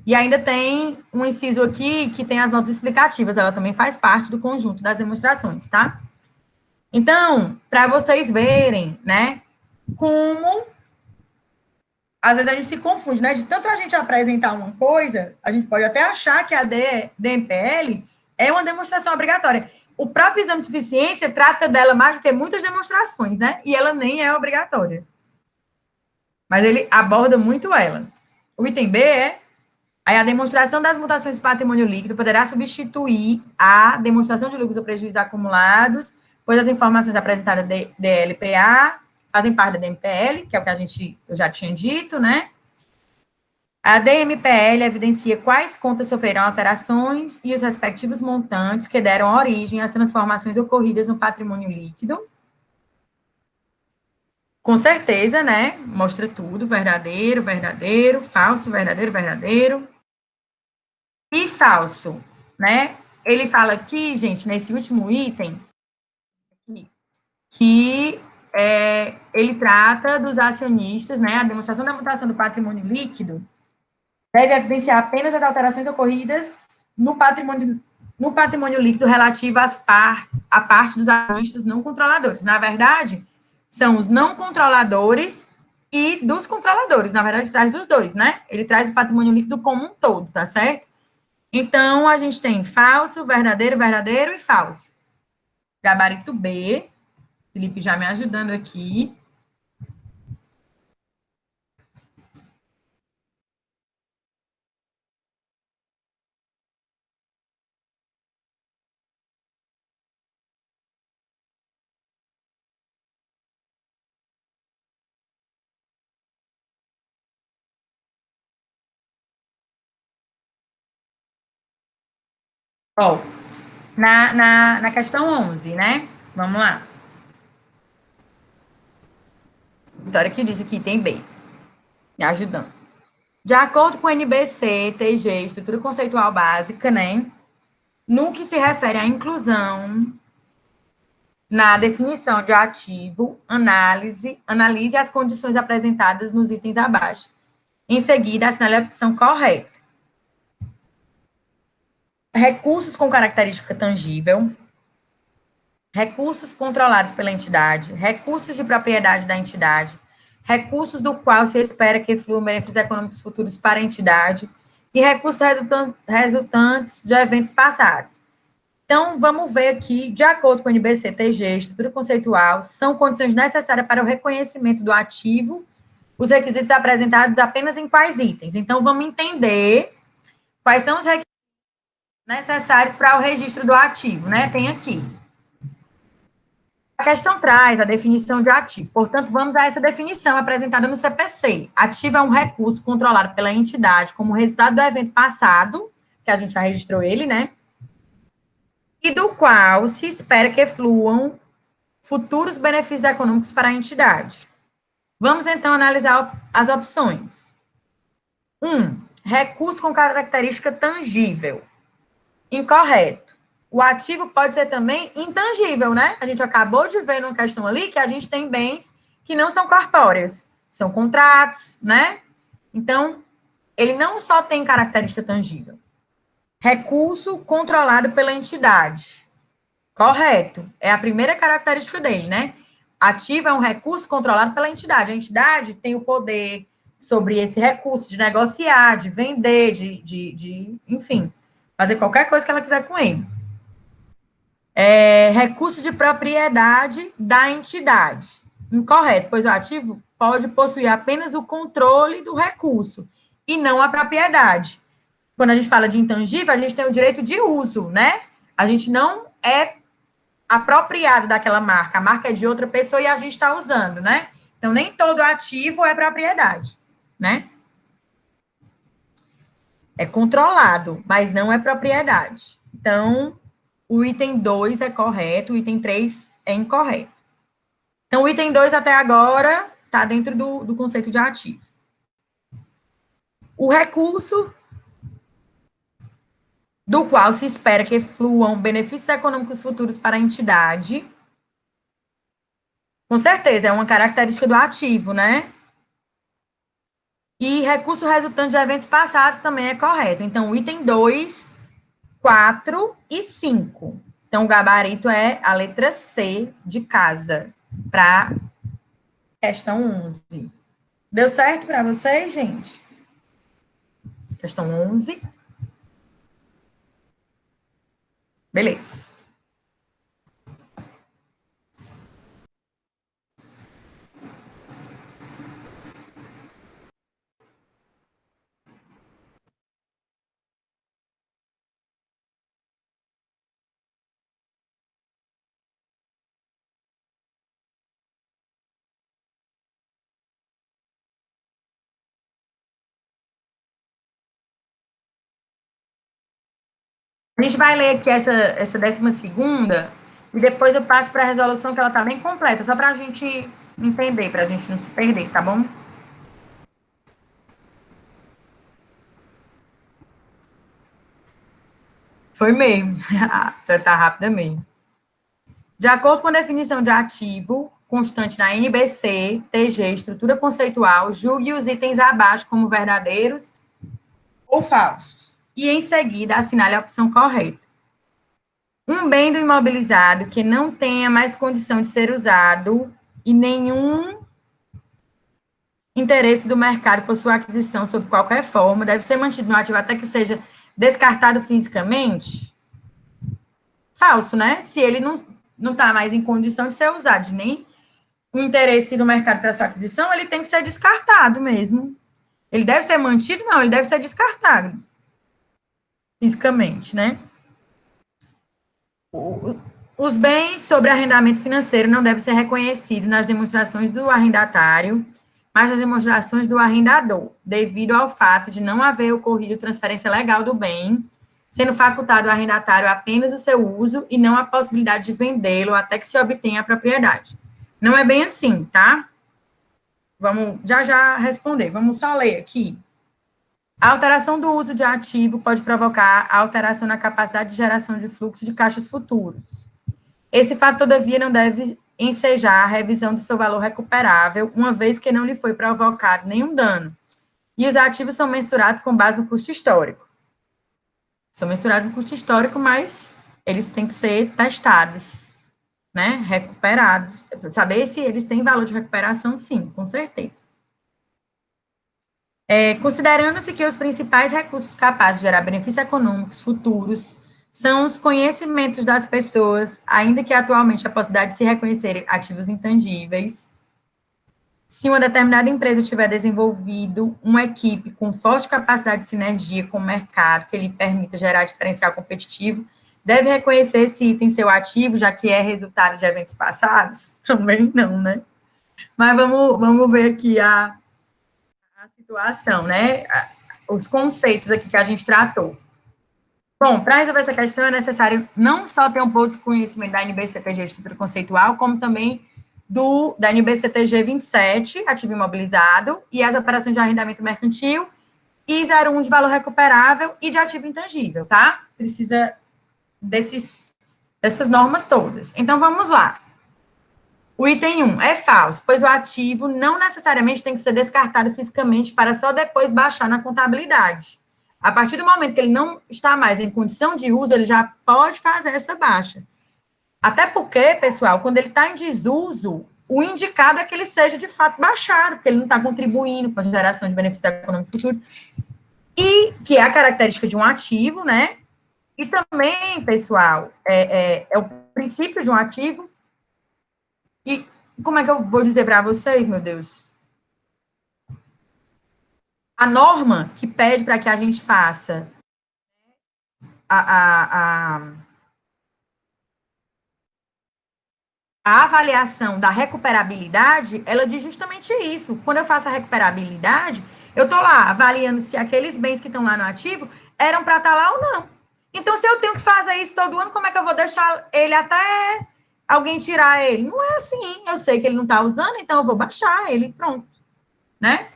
E ainda tem um inciso aqui que tem as notas explicativas, ela também faz parte do conjunto das demonstrações, tá? Então, para vocês verem, né, como às vezes a gente se confunde, né? De tanto a gente apresentar uma coisa, a gente pode até achar que a DMPL é uma demonstração obrigatória. O próprio exame de suficiência trata dela mais do que muitas demonstrações, né? E ela nem é obrigatória. Mas ele aborda muito ela. O item B aí a demonstração das mutações do patrimônio líquido poderá substituir a demonstração de lucros ou prejuízos acumulados, pois as informações apresentadas de DLPA fazem parte da DMPL, que é o que eu já tinha dito, né? A DMPL evidencia quais contas sofrerão alterações e os respectivos montantes que deram origem às transformações ocorridas no patrimônio líquido. Com certeza, né? Mostra tudo, verdadeiro, falso, verdadeiro. E falso, né? Ele fala aqui, gente, nesse último item, que ele trata dos acionistas, né? A demonstração da mutação do patrimônio líquido deve evidenciar apenas as alterações ocorridas no patrimônio líquido relativo à parte dos acionistas não controladores. Na verdade, são os não controladores e dos controladores. Na verdade, traz dos dois, né? Ele traz o patrimônio líquido como um todo, tá certo? Então, a gente tem falso, verdadeiro, verdadeiro e falso. Gabarito B. Felipe já me ajudando aqui. Ó, na questão 11, né? Vamos lá. Vitória que disse que tem B. Me ajudando. De acordo com o NBC, TG, Estrutura Conceitual Básica, né? No que se refere à inclusão na definição de ativo, analise as condições apresentadas nos itens abaixo. Em seguida, assinale a opção correta. Recursos com característica tangível, recursos controlados pela entidade, recursos de propriedade da entidade, recursos do qual se espera que fluam benefícios econômicos futuros para a entidade e recursos resultantes de eventos passados. Então, vamos ver aqui, de acordo com o NBC-TG, estrutura conceitual, são condições necessárias para o reconhecimento do ativo, os requisitos apresentados apenas em quais itens. Então, vamos entender quais são os requisitos necessários para o registro do ativo, né? Tem aqui. A questão traz a definição de ativo. Portanto, vamos a essa definição apresentada no CPC. Ativo é um recurso controlado pela entidade como resultado do evento passado, que a gente já registrou ele, né? E do qual se espera que fluam futuros benefícios econômicos para a entidade. Vamos, então, analisar as opções. 1. Recurso com característica tangível. Incorreto. O ativo pode ser também intangível, né? A gente acabou de ver numa questão ali que a gente tem bens que não são corpóreos, são contratos, né? Então, ele não só tem característica tangível. Recurso controlado pela entidade. Correto. É a primeira característica dele, né? Ativo é um recurso controlado pela entidade. A entidade tem o poder sobre esse recurso de negociar, de vender, enfim, fazer qualquer coisa que ela quiser com ele. Recurso de propriedade da entidade. Incorreto, pois o ativo pode possuir apenas o controle do recurso e não a propriedade. Quando a gente fala de intangível, a gente tem o direito de uso, né? A gente não é apropriado daquela marca. A marca é de outra pessoa e a gente está usando, né? Então, nem todo ativo é propriedade, né? É controlado, mas não é propriedade. Então, o item 2 é correto, o item 3 é incorreto. Então, o item 2 até agora está dentro do conceito de ativo. O recurso do qual se espera que fluam benefícios econômicos futuros para a entidade, com certeza, é uma característica do ativo, né? E recurso resultante de eventos passados também é correto. Então, o item 2, 4 e 5. Então, o gabarito é a letra C de casa, para questão 11. Deu certo para vocês, gente? Questão 11. Beleza. A gente vai ler aqui essa 12ª e depois eu passo para a resolução, que ela está bem completa, só para a gente entender, para a gente não se perder, tá bom? Foi mesmo. Tá rápida mesmo. De acordo com a definição de ativo constante na NBC, TG, estrutura conceitual, julgue os itens abaixo como verdadeiros ou falsos. E, em seguida, assinale a opção correta. Um bem do imobilizado que não tenha mais condição de ser usado e nenhum interesse do mercado por sua aquisição sob qualquer forma deve ser mantido no ativo até que seja descartado fisicamente. Falso, né? Se ele não está mais em condição de ser usado, nem o interesse do mercado para sua aquisição, ele tem que ser descartado mesmo. Ele deve ser mantido? Não, ele deve ser descartado fisicamente, né? Os bens sobre arrendamento financeiro não devem ser reconhecidos nas demonstrações do arrendatário, mas nas demonstrações do arrendador, devido ao fato de não haver ocorrido transferência legal do bem, sendo facultado ao arrendatário apenas o seu uso e não a possibilidade de vendê-lo até que se obtenha a propriedade. Não é bem assim, tá? Vamos já responder. Vamos só ler aqui. A alteração do uso de ativo pode provocar a alteração na capacidade de geração de fluxo de caixas futuros. Esse fato, todavia, não deve ensejar a revisão do seu valor recuperável, uma vez que não lhe foi provocado nenhum dano. E os ativos são mensurados com base no custo histórico. São mensurados no custo histórico, mas eles têm que ser testados, né? Recuperados. Saber se eles têm valor de recuperação, sim, com certeza. Considerando-se que os principais recursos capazes de gerar benefícios econômicos futuros são os conhecimentos das pessoas, ainda que atualmente a possibilidade de se reconhecer ativos intangíveis. Se uma determinada empresa tiver desenvolvido uma equipe com forte capacidade de sinergia com o mercado, que lhe permita gerar diferencial competitivo, deve reconhecer esse item seu ativo, já que é resultado de eventos passados? Também não, né? Mas vamos ver aqui a situação, né? Os conceitos aqui que a gente tratou. Bom, para resolver essa questão é necessário não só ter um pouco de conhecimento da NBC-TG estrutura conceitual, como também da NBC-TG 27, ativo imobilizado, e as operações de arrendamento mercantil, e 01 de valor recuperável e de ativo intangível, tá? Precisa dessas normas todas. Então, vamos lá. O item 1 é falso, pois o ativo não necessariamente tem que ser descartado fisicamente para só depois baixar na contabilidade. A partir do momento que ele não está mais em condição de uso, ele já pode fazer essa baixa. Até porque, pessoal, quando ele está em desuso, o indicado é que ele seja, de fato, baixado, porque ele não está contribuindo com a geração de benefícios econômicos futuros, e que é a característica de um ativo, né? E também, pessoal, é o princípio de um ativo. E como é que eu vou dizer para vocês, meu Deus? A norma que pede para que a gente faça a avaliação da recuperabilidade, ela diz justamente isso. Quando eu faço a recuperabilidade, eu estou lá avaliando se aqueles bens que estão lá no ativo eram para estar lá ou não. Então, se eu tenho que fazer isso todo ano, como é que eu vou deixar ele até alguém tirar ele? Não é assim. Eu sei que ele não está usando, então eu vou baixar ele, pronto. Né?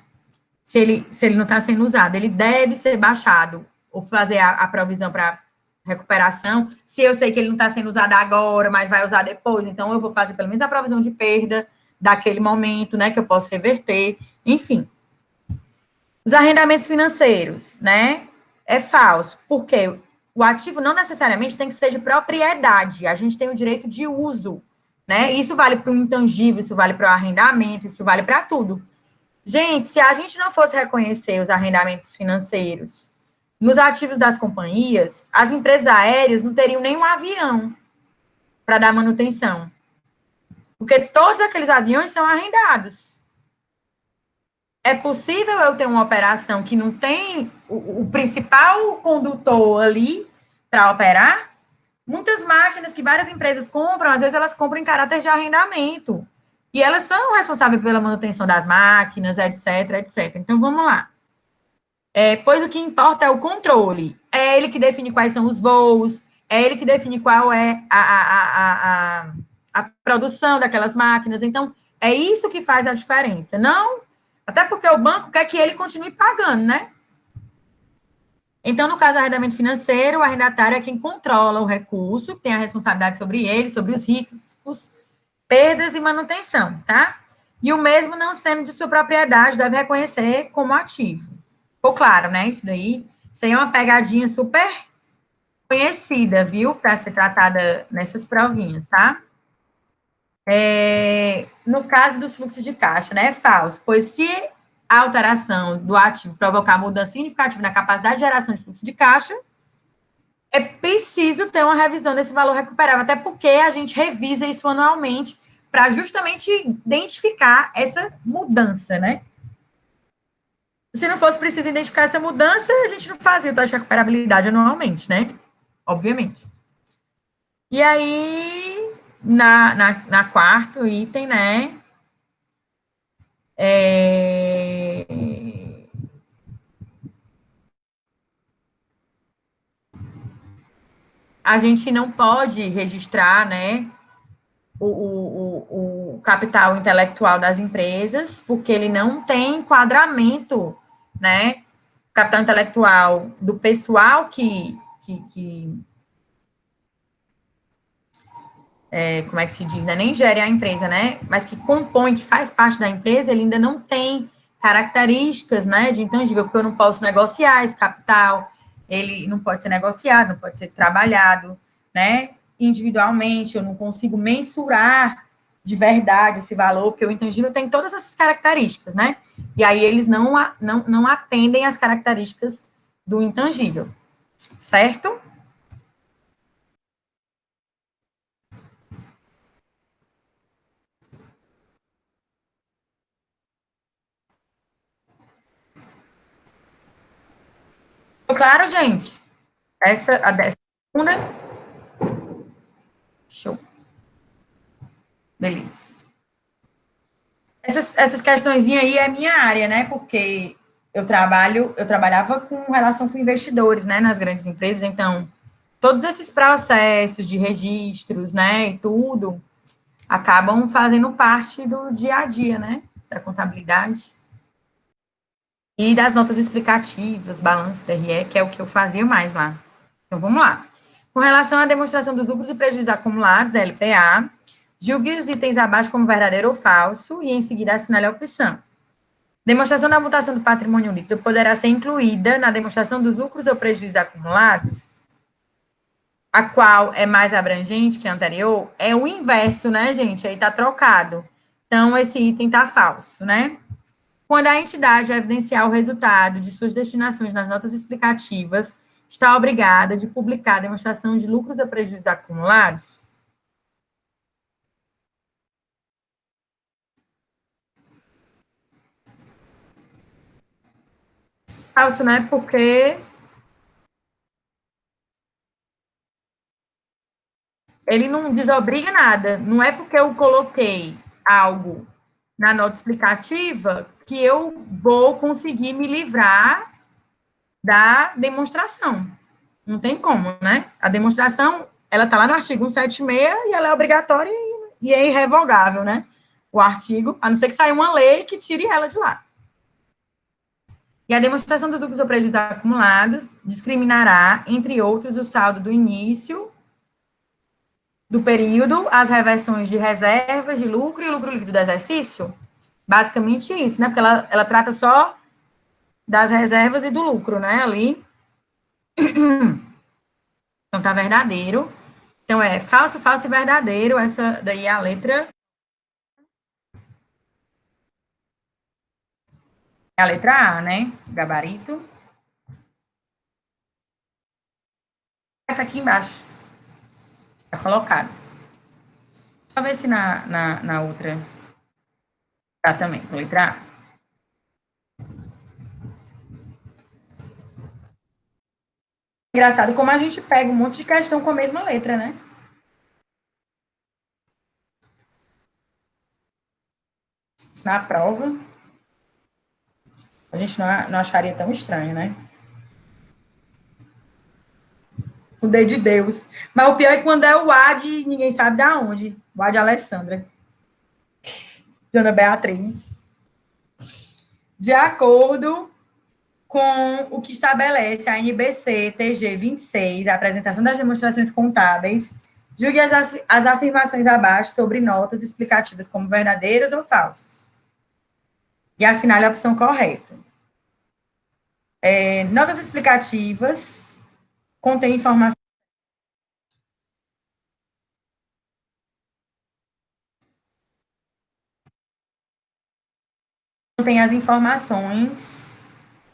Se ele não está sendo usado, ele deve ser baixado, ou fazer a provisão para recuperação. Se eu sei que ele não está sendo usado agora, mas vai usar depois, então eu vou fazer pelo menos a provisão de perda daquele momento, né, que eu posso reverter, enfim. Os arrendamentos financeiros, né, é falso, porque o ativo não necessariamente tem que ser de propriedade, a gente tem o direito de uso, né, isso vale para o intangível, isso vale para o arrendamento, isso vale para tudo. Gente, se a gente não fosse reconhecer os arrendamentos financeiros nos ativos das companhias, as empresas aéreas não teriam nenhum avião para dar manutenção. Porque todos aqueles aviões são arrendados. É possível eu ter uma operação que não tem o principal condutor ali para operar? Muitas máquinas que várias empresas compram, às vezes elas compram em caráter de arrendamento. E elas são responsáveis pela manutenção das máquinas, etc, etc. Então, vamos lá. Pois o que importa é o controle. É ele que define quais são os voos, é ele que define qual é a produção daquelas máquinas. Então, é isso que faz a diferença. Não, até porque o banco quer que ele continue pagando, né? Então, no caso do arrendamento financeiro, o arrendatário é quem controla o recurso, tem a responsabilidade sobre ele, sobre os riscos, perdas e manutenção, tá? E o mesmo não sendo de sua propriedade, deve reconhecer como ativo. Ficou claro, né? Isso aí é uma pegadinha super conhecida, viu? Para ser tratada nessas provinhas, tá? No caso dos fluxos de caixa, né? É falso, pois se a alteração do ativo provocar mudança significativa na capacidade de geração de fluxo de caixa, é preciso ter uma revisão desse valor recuperável, até porque a gente revisa isso anualmente para justamente identificar essa mudança, né? Se não fosse preciso identificar essa mudança, a gente não fazia o teste de recuperabilidade anualmente, né? Obviamente. E aí, na quarto item, né? A gente não pode registrar, né? O capital intelectual das empresas, porque ele não tem enquadramento, né? Capital intelectual do pessoal como é que se diz, né? Nem gere a empresa, né? Mas que compõe, que faz parte da empresa, ele ainda não tem características, né, de intangível, porque eu não posso negociar esse capital, ele não pode ser negociado, não pode ser trabalhado, né, individualmente, eu não consigo mensurar de verdade esse valor, porque o intangível tem todas essas características, né, e aí eles não atendem às características do intangível, certo? Claro, gente? A décima segunda. Show. Beleza. Essas questõezinhas aí é minha área, né? Porque eu trabalhava com relação com investidores, né, nas grandes empresas, então todos esses processos de registros, né, e tudo, acabam fazendo parte do dia a dia, né, da contabilidade. E das notas explicativas, balanço, DRE, que é o que eu fazia mais lá. Então, vamos lá. Com relação à demonstração dos lucros e prejuízos acumulados, da LPA, julgue os itens abaixo como verdadeiro ou falso e, em seguida, assinale a opção. Demonstração da mutação do patrimônio líquido poderá ser incluída na demonstração dos lucros ou prejuízos acumulados, a qual é mais abrangente que a anterior, é o inverso, né, gente? Aí está trocado. Então, esse item está falso, né? Quando a entidade evidenciar o resultado de suas destinações nas notas explicativas, está obrigada de publicar a demonstração de lucros ou prejuízos acumulados? Falso, né? Porque ele não desobriga nada. Não é porque eu coloquei algo na nota explicativa que eu vou conseguir me livrar da demonstração. Não tem como, né? A demonstração, ela está lá no artigo 176 e ela é obrigatória e é irrevogável, né? O artigo, a não ser que saia uma lei que tire ela de lá. E a demonstração dos lucros ou prejuízos acumulados discriminará, entre outros, o saldo do início do período, as reversões de reservas de lucro e lucro líquido do exercício. Basicamente isso, né? Porque ela trata só das reservas e do lucro, né? Ali. Então, tá verdadeiro. Então, é falso, falso e verdadeiro. Essa daí é a letra. É a letra A, né? Gabarito. Tá aqui embaixo. Tá colocado. Deixa eu ver se na outra tá também, com letra A. Engraçado como a gente pega um monte de questão com a mesma letra, né? Na prova, a gente não acharia tão estranho, né? O D de Deus. Mas o pior é quando é o A de ninguém sabe de onde. O A de Alessandra. Dona Beatriz. De acordo com o que estabelece a NBC TG 26, a apresentação das demonstrações contábeis, julgue as afirmações abaixo sobre notas explicativas como verdadeiras ou falsas. E assinale a opção correta. Notas explicativas contêm informações. Contém as informações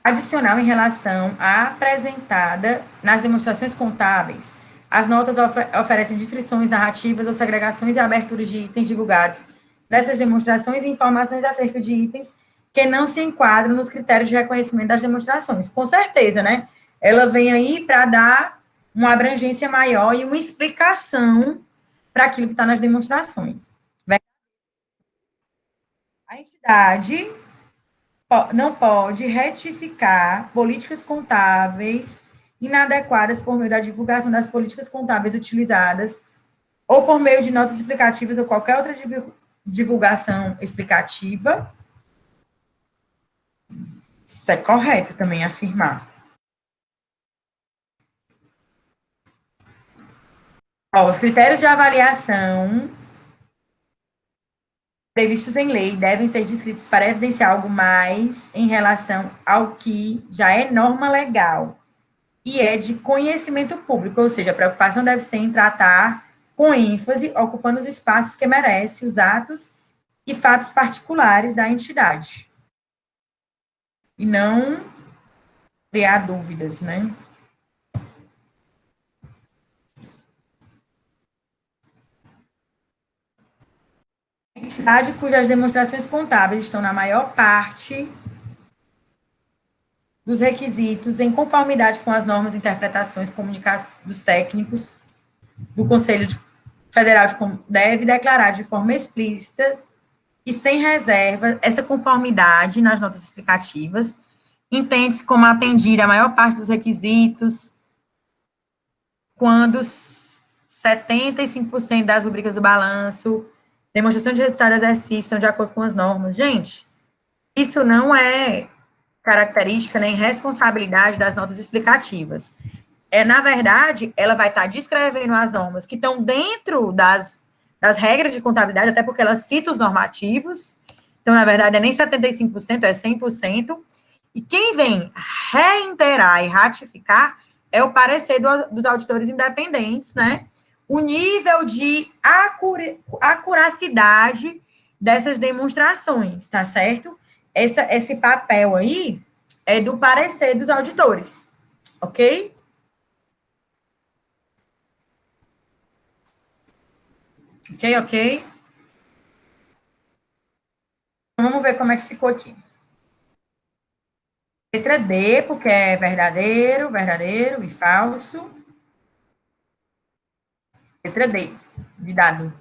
adicional em relação à apresentada nas demonstrações contábeis. As notas oferecem descrições narrativas ou segregações e aberturas de itens divulgados nessas demonstrações e informações acerca de itens que não se enquadram nos critérios de reconhecimento das demonstrações. Com certeza, né? Ela vem aí para dar uma abrangência maior e uma explicação para aquilo que está nas demonstrações. A entidade não pode retificar políticas contábeis inadequadas por meio da divulgação das políticas contábeis utilizadas ou por meio de notas explicativas ou qualquer outra divulgação explicativa. Isso é correto também afirmar. Os critérios de avaliação previstos em lei devem ser descritos para evidenciar algo mais em relação ao que já é norma legal e é de conhecimento público, ou seja, a preocupação deve ser em tratar com ênfase, ocupando os espaços que merece os atos e fatos particulares da entidade. E não criar dúvidas, né? Entidade cujas demonstrações contábeis estão na maior parte dos requisitos em conformidade com as normas, interpretações, comunicados dos técnicos do Conselho Federal deve declarar de forma explícita e sem reserva essa conformidade nas notas explicativas, entende-se como atendida a maior parte dos requisitos quando 75% das rubricas do balanço, demonstração de resultado do exercício estão de acordo com as normas. Gente, isso não é característica nem responsabilidade das notas explicativas. Na verdade, ela vai estar descrevendo as normas que estão dentro das regras de contabilidade, até porque ela cita os normativos. Então, na verdade, é nem 75%, é 100%. E quem vem reiterar e ratificar é o parecer dos auditores independentes, né? O nível de acuracidade dessas demonstrações, tá certo? Esse papel aí é do parecer dos auditores, ok? Ok? Vamos ver como é que ficou aqui. Letra D, porque é verdadeiro e falso. Letra D, de dado.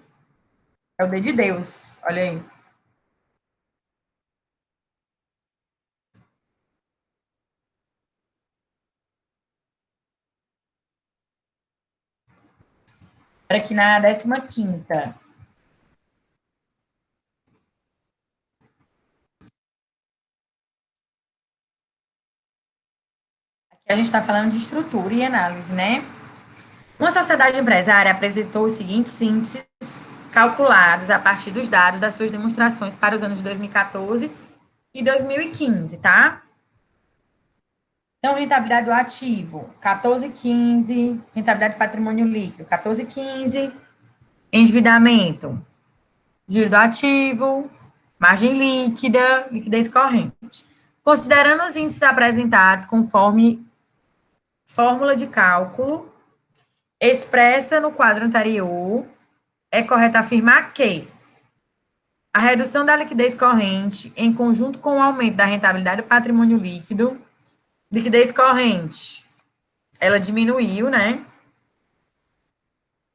É o D de Deus, olha aí. Aqui na 15ª. Aqui a gente está falando de estrutura e análise, né? Uma sociedade empresária apresentou os seguintes índices calculados a partir dos dados das suas demonstrações para os anos de 2014 e 2015, tá? Então, rentabilidade do ativo, 14,15, rentabilidade do patrimônio líquido, 14,15, endividamento, giro do ativo, margem líquida, liquidez corrente. Considerando os índices apresentados conforme fórmula de cálculo expressa no quadro anterior, é correto afirmar que a redução da liquidez corrente, em conjunto com o aumento da rentabilidade do patrimônio líquido, liquidez corrente, ela diminuiu, né?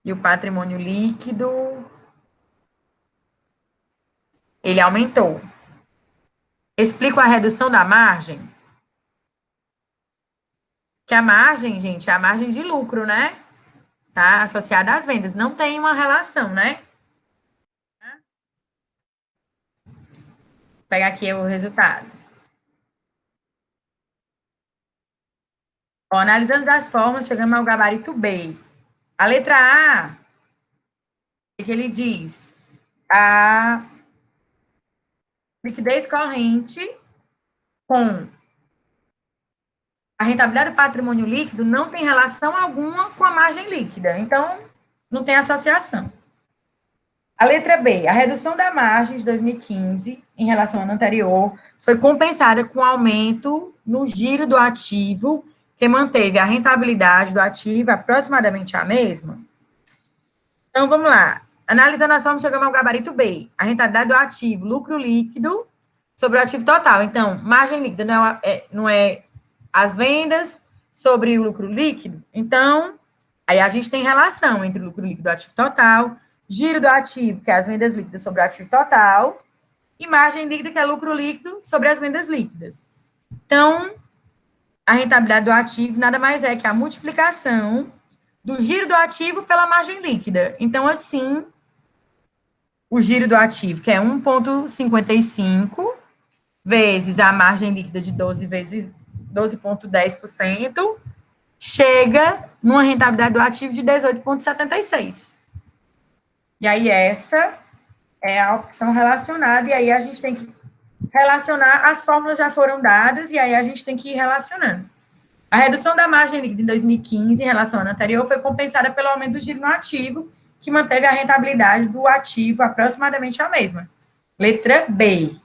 E o patrimônio líquido, ele aumentou. Explico a redução da margem? Que a margem, gente, é a margem de lucro, né? Tá associada às vendas. Não tem uma relação, né? Vou pegar aqui o resultado. Ó, analisando as fórmulas, chegamos ao gabarito B. A letra A, o que ele diz? A liquidez corrente com a rentabilidade do patrimônio líquido não tem relação alguma com a margem líquida. Então, não tem associação. A letra B, a redução da margem de 2015 em relação ao ano anterior foi compensada com aumento no giro do ativo, que manteve a rentabilidade do ativo aproximadamente a mesma. Então, vamos lá. Analisando as formas, chegamos ao gabarito B. A rentabilidade do ativo, lucro líquido sobre o ativo total. Então, margem líquida não é as vendas sobre o lucro líquido. Então, aí a gente tem relação entre o lucro líquido do ativo total, giro do ativo, que é as vendas líquidas sobre o ativo total, e margem líquida, que é lucro líquido sobre as vendas líquidas. Então, a rentabilidade do ativo nada mais é que a multiplicação do giro do ativo pela margem líquida. Então, assim, o giro do ativo, que é 1,55, vezes a margem líquida de 12 vezes 12,10%, chega numa rentabilidade do ativo de 18,76. E aí, essa é a opção relacionada, e aí a gente tem que relacionar, as fórmulas já foram dadas, e aí a gente tem que ir relacionando. A redução da margem líquida em 2015, em relação ao ano anterior, foi compensada pelo aumento do giro no ativo, que manteve a rentabilidade do ativo aproximadamente a mesma. Letra B.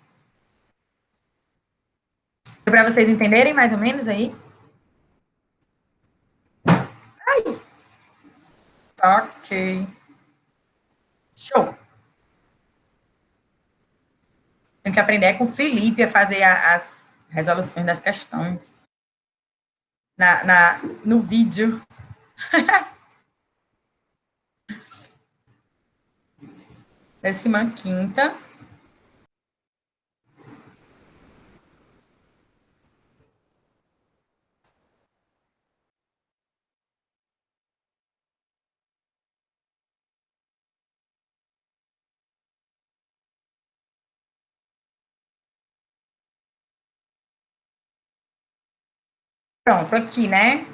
Para vocês entenderem mais ou menos aí? Ai. Ok. Show. Tenho que aprender com o Felipe a fazer as resoluções das questões no vídeo. 15ª. Pronto, aqui, né?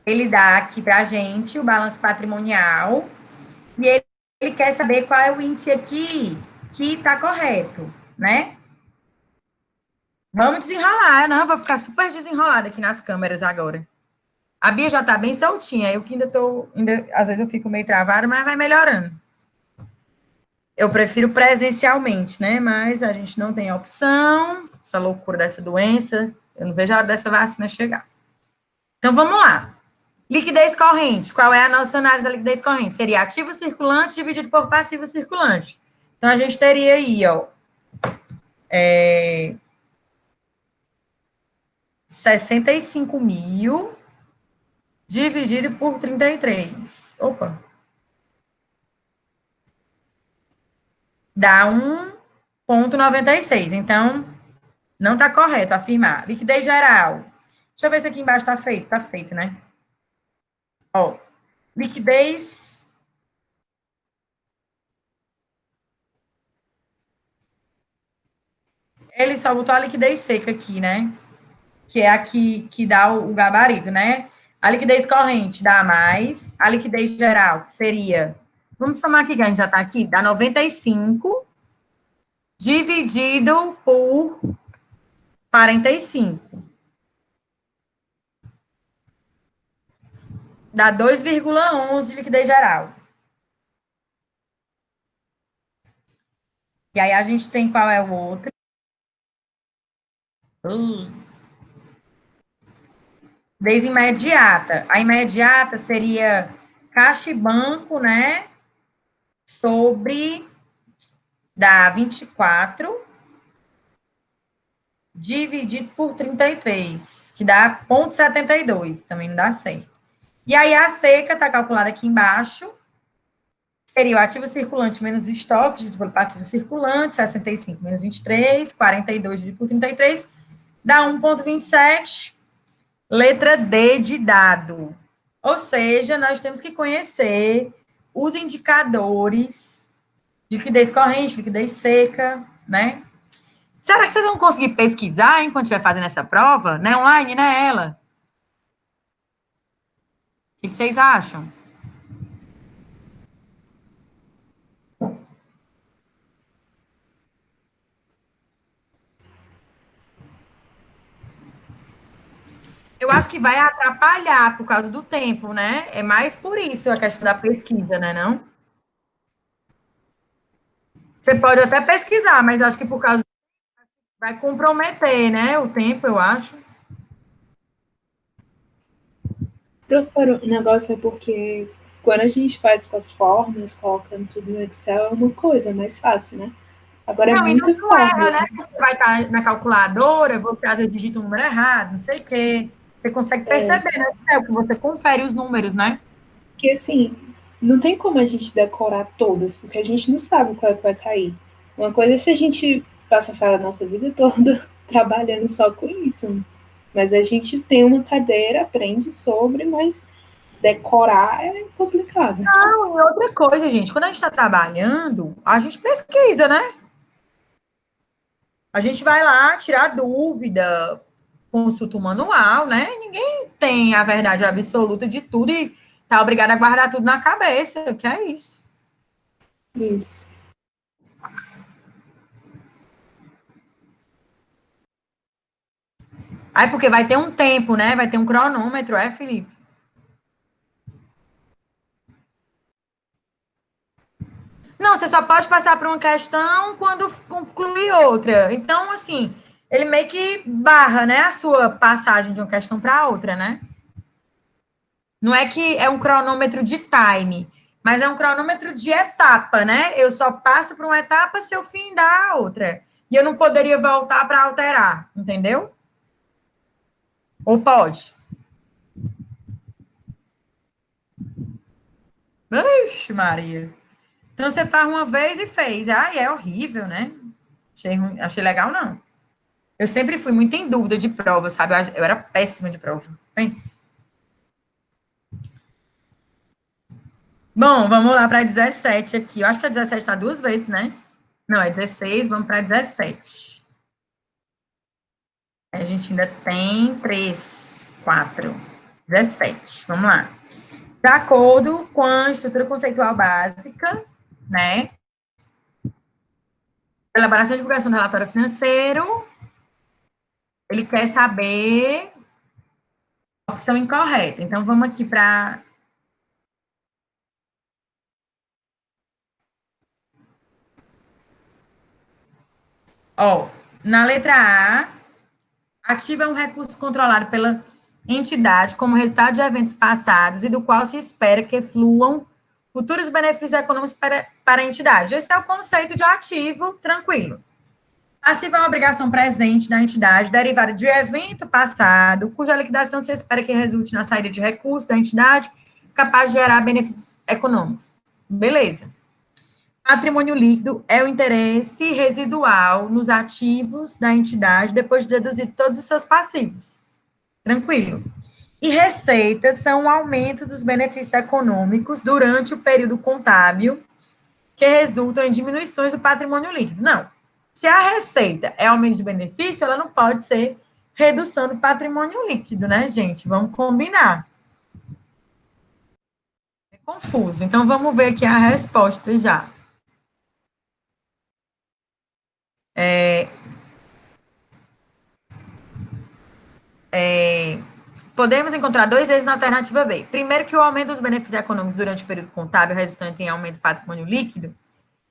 Ele dá aqui para a gente o balanço patrimonial e ele quer saber qual é o índice aqui que está correto, né? Vamos desenrolar, não? Vou ficar super desenrolada aqui nas câmeras agora. A Bia já está bem soltinha, eu que às vezes eu fico meio travada, mas vai melhorando. Eu prefiro presencialmente, né? Mas a gente não tem opção, essa loucura dessa doença, eu não vejo a hora dessa vacina chegar. Então, vamos lá. Liquidez corrente. Qual é a nossa análise da liquidez corrente? Seria ativo circulante dividido por passivo circulante. Então, a gente teria aí, ó, 65 mil dividido por 33. Opa. Dá 1,96. Então, não está correto afirmar. Liquidez geral. Deixa eu ver se aqui embaixo está feito. Está feito, né? Ó, liquidez. Ele só botou a liquidez seca aqui, né? Que é a que dá o gabarito, né? A liquidez corrente dá mais. A liquidez geral seria... Vamos somar aqui, que a gente já está aqui. Dá 95 dividido por 45. Dá 2,11 de liquidez geral. E aí a gente tem qual é o outro? Liquidez imediata. A imediata seria caixa e banco, né? Sobre dá 24 dividido por 33, que dá 0,72, também não dá certo. E aí a seca está calculada aqui embaixo, seria o ativo circulante menos estoque, dividido pelo passivo circulante, 65 menos 23, 42 dividido por 33, dá 1,27, letra D de dado. Ou seja, nós temos que conhecer os indicadores de liquidez corrente, liquidez seca, né? Será que vocês vão conseguir pesquisar enquanto estiver fazendo essa prova? Não é online, né, ela? que vocês acham? Eu acho que vai atrapalhar por causa do tempo, né? É mais por isso a questão da pesquisa, né, não? Você pode até pesquisar, mas acho que por causa vai comprometer, né, o tempo, eu acho. Professor, o negócio é porque quando a gente faz com as fórmulas, colocando tudo no Excel, é uma coisa mais fácil, né? Agora é Não, e muita não erra, fórmula. né? Você vai estar na calculadora, você às vezes digita o número errado, não sei o quê. Você consegue perceber, né? É que você confere os números, né? Porque, assim, não tem como a gente decorar todas, porque a gente não sabe qual é que vai cair. Uma coisa é se a gente passa a nossa vida toda trabalhando só com isso. Mas a gente tem uma cadeira, aprende sobre, mas decorar é complicado. Não, e outra coisa, gente, quando a gente está trabalhando, a gente pesquisa, né? A gente vai lá tirar dúvida, consulta o manual, né? Ninguém tem a verdade absoluta de tudo e tá obrigado a guardar tudo na cabeça, que é isso. Isso. Aí porque vai ter um tempo, né? Vai ter um cronômetro, é, Felipe? Não, você só pode passar por uma questão quando concluir outra. Então, assim, ele meio que barra, né, a sua passagem de uma questão para outra, né? Não é que é um cronômetro de time, mas é um cronômetro de etapa, né? Eu só passo por uma etapa se eu findar a outra. E eu não poderia voltar para alterar, entendeu? Ou pode? Ixi, Maria. Então você faz uma vez e fez. Ai, é horrível, né? Achei legal, não. Eu sempre fui muito em dúvida de prova, sabe? Eu era péssima de prova. Pense. Bom, vamos lá para 17 aqui. Eu acho que a 17 está duas vezes, né? Não, é 16, vamos para 17. A gente ainda tem 3, 4, 17. Vamos lá. De acordo com a estrutura conceitual básica, né? Elaboração e divulgação do relatório financeiro, ele quer saber a opção incorreta. Então, vamos aqui para. Ó, na letra A, ativa um recurso controlado pela entidade como resultado de eventos passados e do qual se espera que fluam futuros benefícios econômicos para a entidade. Esse é o conceito de ativo tranquilo. Passivo é uma obrigação presente da entidade derivada de um evento passado, cuja liquidação se espera que resulte na saída de recursos da entidade capaz de gerar benefícios econômicos. Beleza. Patrimônio líquido é o interesse residual nos ativos da entidade depois de deduzir todos os seus passivos. Tranquilo. E receitas são o aumento dos benefícios econômicos durante o período contábil que resultam em diminuições do patrimônio líquido. Não. Se a receita é aumento de benefício, ela não pode ser redução do patrimônio líquido, né, gente? Vamos combinar. É confuso. Então, vamos ver aqui a resposta já. Podemos encontrar dois eixos na alternativa B. Primeiro, que o aumento dos benefícios econômicos durante o período contábil resultante em aumento do patrimônio líquido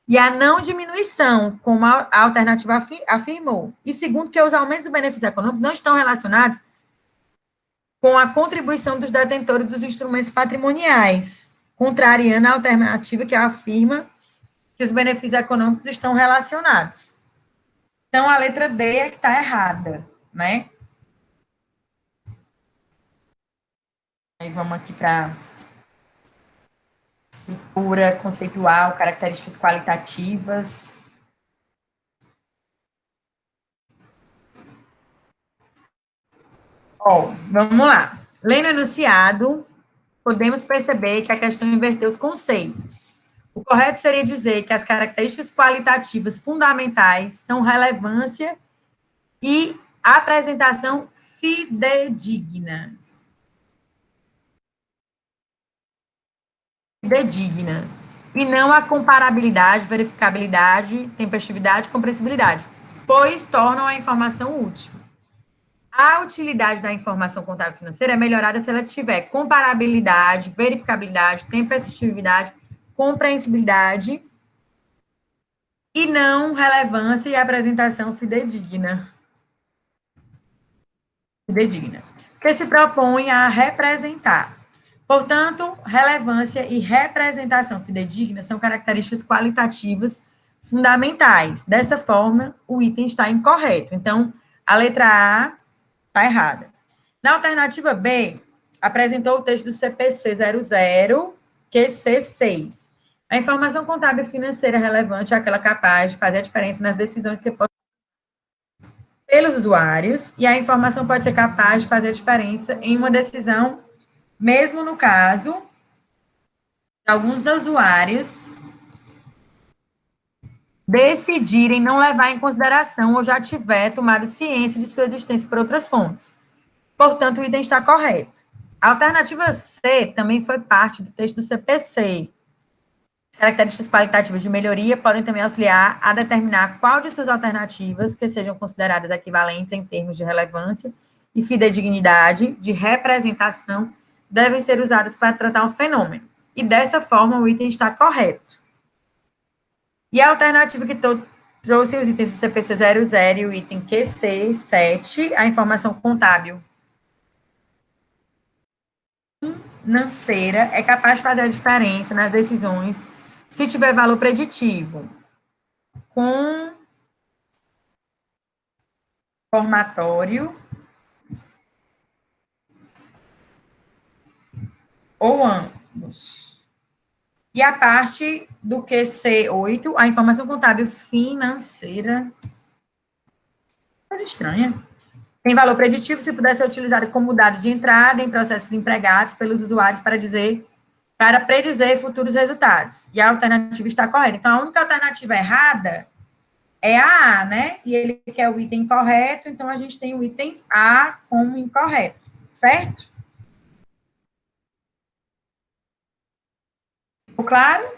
e a não diminuição, como a alternativa afirmou. E segundo, que os aumentos do benefício econômico não estão relacionados com a contribuição dos detentores dos instrumentos patrimoniais, contrariando a alternativa que afirma que os benefícios econômicos estão relacionados. Então, a letra D é que está errada, né? Aí vamos aqui para cultura conceitual, características qualitativas. Ó, vamos lá. Lendo o enunciado, podemos perceber que a questão inverteu os conceitos. O correto seria dizer que as características qualitativas fundamentais são relevância e apresentação fidedigna. fidedigna, e não a comparabilidade, verificabilidade, tempestividade e compreensibilidade, pois tornam a informação útil. A utilidade da informação contábil financeira é melhorada se ela tiver comparabilidade, verificabilidade, tempestividade, compreensibilidade e não relevância e apresentação fidedigna. Que se propõe a representar. Portanto, relevância e representação fidedigna são características qualitativas fundamentais. Dessa forma, o item está incorreto. Então, a letra A está errada. Na alternativa B, apresentou o texto do CPC 00, QC6. A informação contábil financeira relevante é aquela capaz de fazer a diferença nas decisões que podem pelos usuários, e a informação pode ser capaz de fazer a diferença em uma decisão, mesmo no caso de alguns usuários decidirem não levar em consideração ou já tiver tomado ciência de sua existência por outras fontes. Portanto, o item está correto. A alternativa C também foi parte do texto do CPC. As características qualitativas de melhoria podem também auxiliar a determinar qual de suas alternativas, que sejam consideradas equivalentes em termos de relevância e fidedignidade, de representação, devem ser usadas para tratar um fenômeno. E dessa forma, o item está correto. E a alternativa que trouxe os itens do CPC 00 e o item QC 7, a informação contábil financeira é capaz de fazer a diferença nas decisões se tiver valor preditivo, com formatório ou ambos. E a parte do QC8, a informação contábil financeira, coisa estranha. Tem valor preditivo se puder ser utilizado como dado de entrada em processos empregados pelos usuários para predizer futuros resultados. E a alternativa está correta. Então, a única alternativa errada é a A, né? E ele quer o item correto, então a gente tem o item A como incorreto, certo? Ficou claro?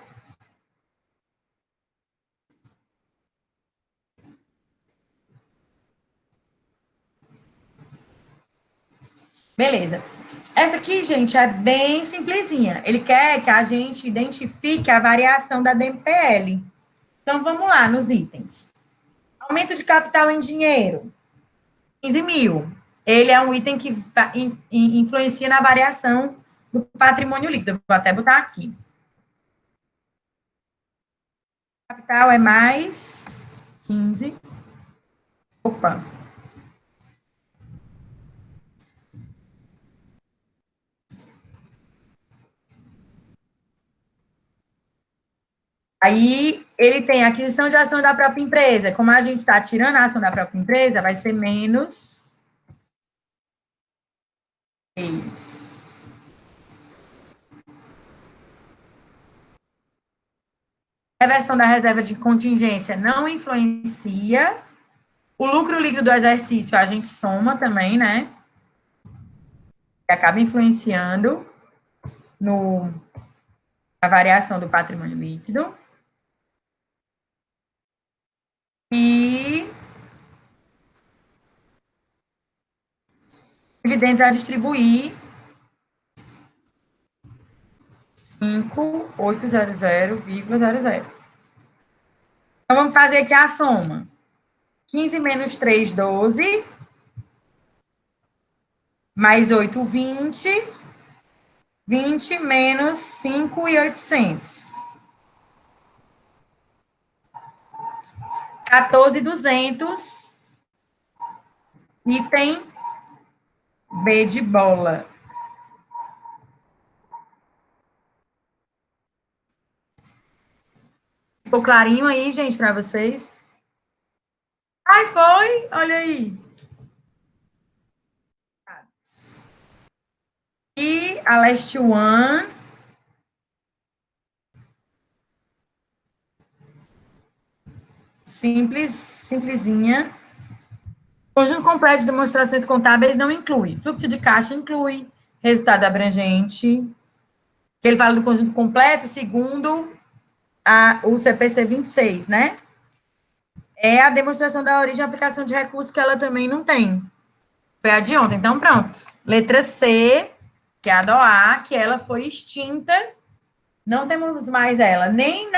Beleza. Essa aqui, gente, é bem simplesinha. Ele quer que a gente identifique a variação da DMPL. Então, vamos lá nos itens. Aumento de capital em dinheiro, 15 mil. Ele é um item que influencia na variação do patrimônio líquido. Vou até botar aqui. Capital é mais 15. Opa. Aí, ele tem aquisição de ação da própria empresa. Como a gente está tirando a ação da própria empresa, vai ser menos 3. Reversão da reserva de contingência não influencia. O lucro líquido do exercício a gente soma também, né? Que acaba influenciando na variação do patrimônio líquido. E dividendos a distribuir 5.800,00. Então, vamos fazer aqui a soma. 15 menos 3, 12. Mais 8, 20. 20 menos 5.800. 14.200. Item B de bola. Ficou clarinho aí, gente, para vocês? Ai, foi? Olha aí. E a Last One. Simplesinha. Conjunto completo de demonstrações contábeis não inclui. Fluxo de caixa inclui. Resultado abrangente. que ele fala do conjunto completo, segundo o CPC 26, né? É a demonstração da origem e aplicação de recursos que ela também não tem. Foi a de ontem, então pronto. Letra C, que é a do A, que ela foi extinta, não temos mais ela, nem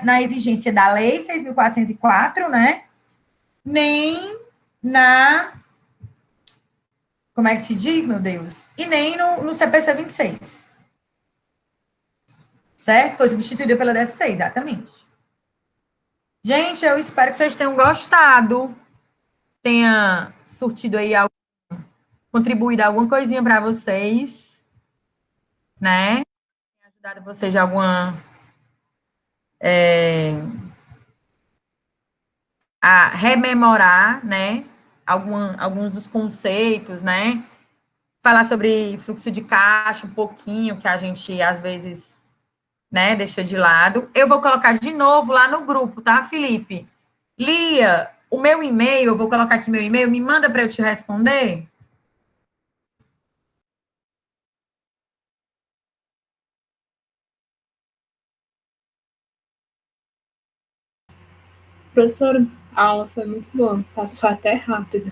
na exigência da lei 6.404, né? Nem na... Como é que se diz, meu Deus? E nem no CPC 26. Certo? Foi substituída pela DFC, exatamente. Gente, eu espero que vocês tenham gostado, tenha surtido aí, contribuído alguma coisinha para vocês, né? Ajudado vocês de alguma... a rememorar, né? Alguns dos conceitos, né? Falar sobre fluxo de caixa um pouquinho, que a gente, às vezes, né, deixa de lado. Eu vou colocar de novo lá no grupo, tá, Felipe? Lia, o meu e-mail, eu vou colocar aqui meu e-mail, me manda para eu te responder? Professora, a aula foi muito boa, passou até rápido.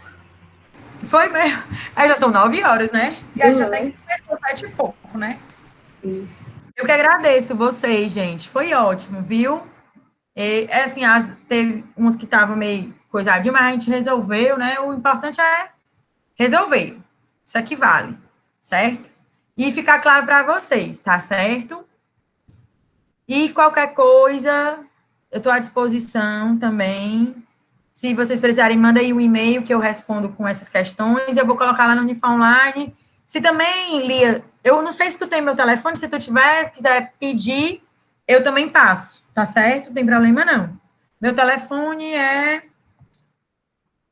Foi mesmo. Aí já são 9 horas, né? E a gente até que começou 7 e pouco, né? Isso. Eu que agradeço vocês, gente. Foi ótimo, viu? E, assim, teve uns que estavam meio coisadinho, mas a gente resolveu, né? O importante é resolver. Isso aqui vale, certo? E ficar claro para vocês, tá certo? E qualquer coisa, eu estou à disposição também. Se vocês precisarem, manda aí um e-mail que eu respondo com essas questões. Eu vou colocar lá no Unifa Online. Se também, Lia, eu não sei se tu tem meu telefone, se tu quiser pedir, eu também passo, tá certo? Não tem problema, não. Meu telefone é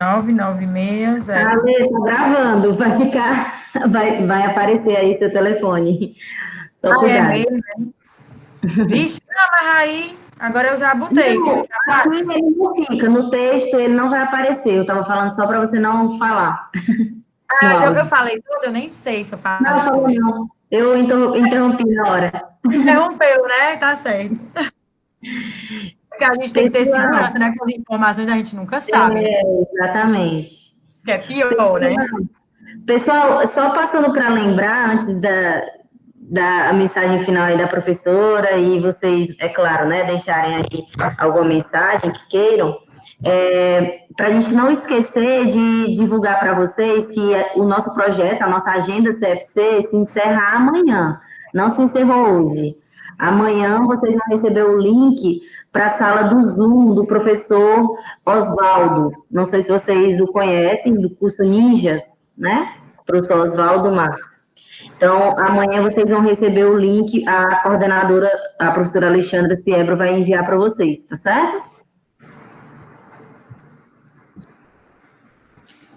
996... Ale, tá gravando, vai aparecer aí seu telefone. Só cuidado. É mesmo? Vixe, não, mas aí, agora eu já botei. Não, aqui ele não fica, no texto ele não vai aparecer. Eu estava falando só para você não falar. Mas eu falei tudo, eu nem sei se eu falei não, tudo. não. Eu interrompi na hora. Interrompeu, né? Tá certo. Porque a gente tem que ter segurança, né? Com as informações a gente nunca sabe, né? Exatamente. Que é pior, né? Pessoal, só passando para lembrar, antes da mensagem final aí da professora, e vocês, é claro, né, deixarem aí alguma mensagem que queiram, para a gente não esquecer de divulgar para vocês que o nosso projeto, a nossa agenda CFC, se encerra amanhã, não se encerrou hoje. Amanhã vocês vão receber o link para a sala do Zoom do professor Oswaldo. Não sei se vocês o conhecem, do curso Ninjas, né? Professor Oswaldo Marques. Então, amanhã vocês vão receber o link, a coordenadora, a professora Alexandra Siebra, vai enviar para vocês, tá certo?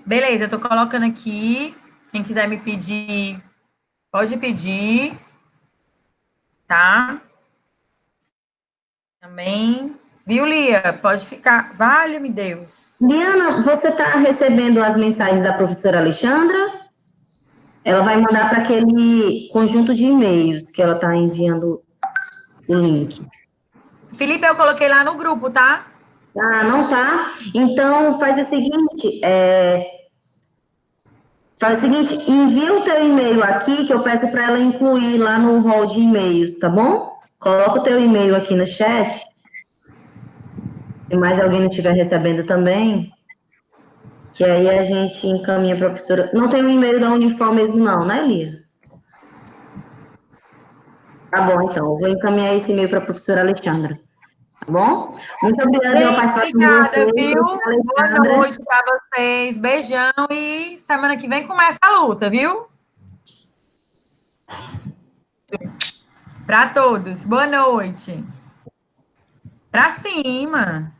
Beleza, eu tô colocando aqui. Quem quiser me pedir, pode pedir. Tá? Também. Viu, Lia? Pode ficar. Vale-me Deus. Liana, você está recebendo as mensagens da professora Alexandra? Ela vai mandar para aquele conjunto de e-mails que ela está enviando o link. Felipe, eu coloquei lá no grupo, tá? Ah, não tá? Então, faz o seguinte, envia o teu e-mail aqui, que eu peço para ela incluir lá no hall de e-mails, tá bom? Coloca o teu e-mail aqui no chat. Se mais alguém não estiver recebendo também, que aí a gente encaminha para a professora. Não tem o e-mail da Unifor mesmo não, né, Lia? Tá bom, então. Eu vou encaminhar esse e-mail para a professora Alexandra. Tá bom? Muito obrigada pela participação de vocês. Obrigada, viu? Boa noite para vocês. Beijão e semana que vem começa a luta, viu? Para todos. Boa noite. Para cima.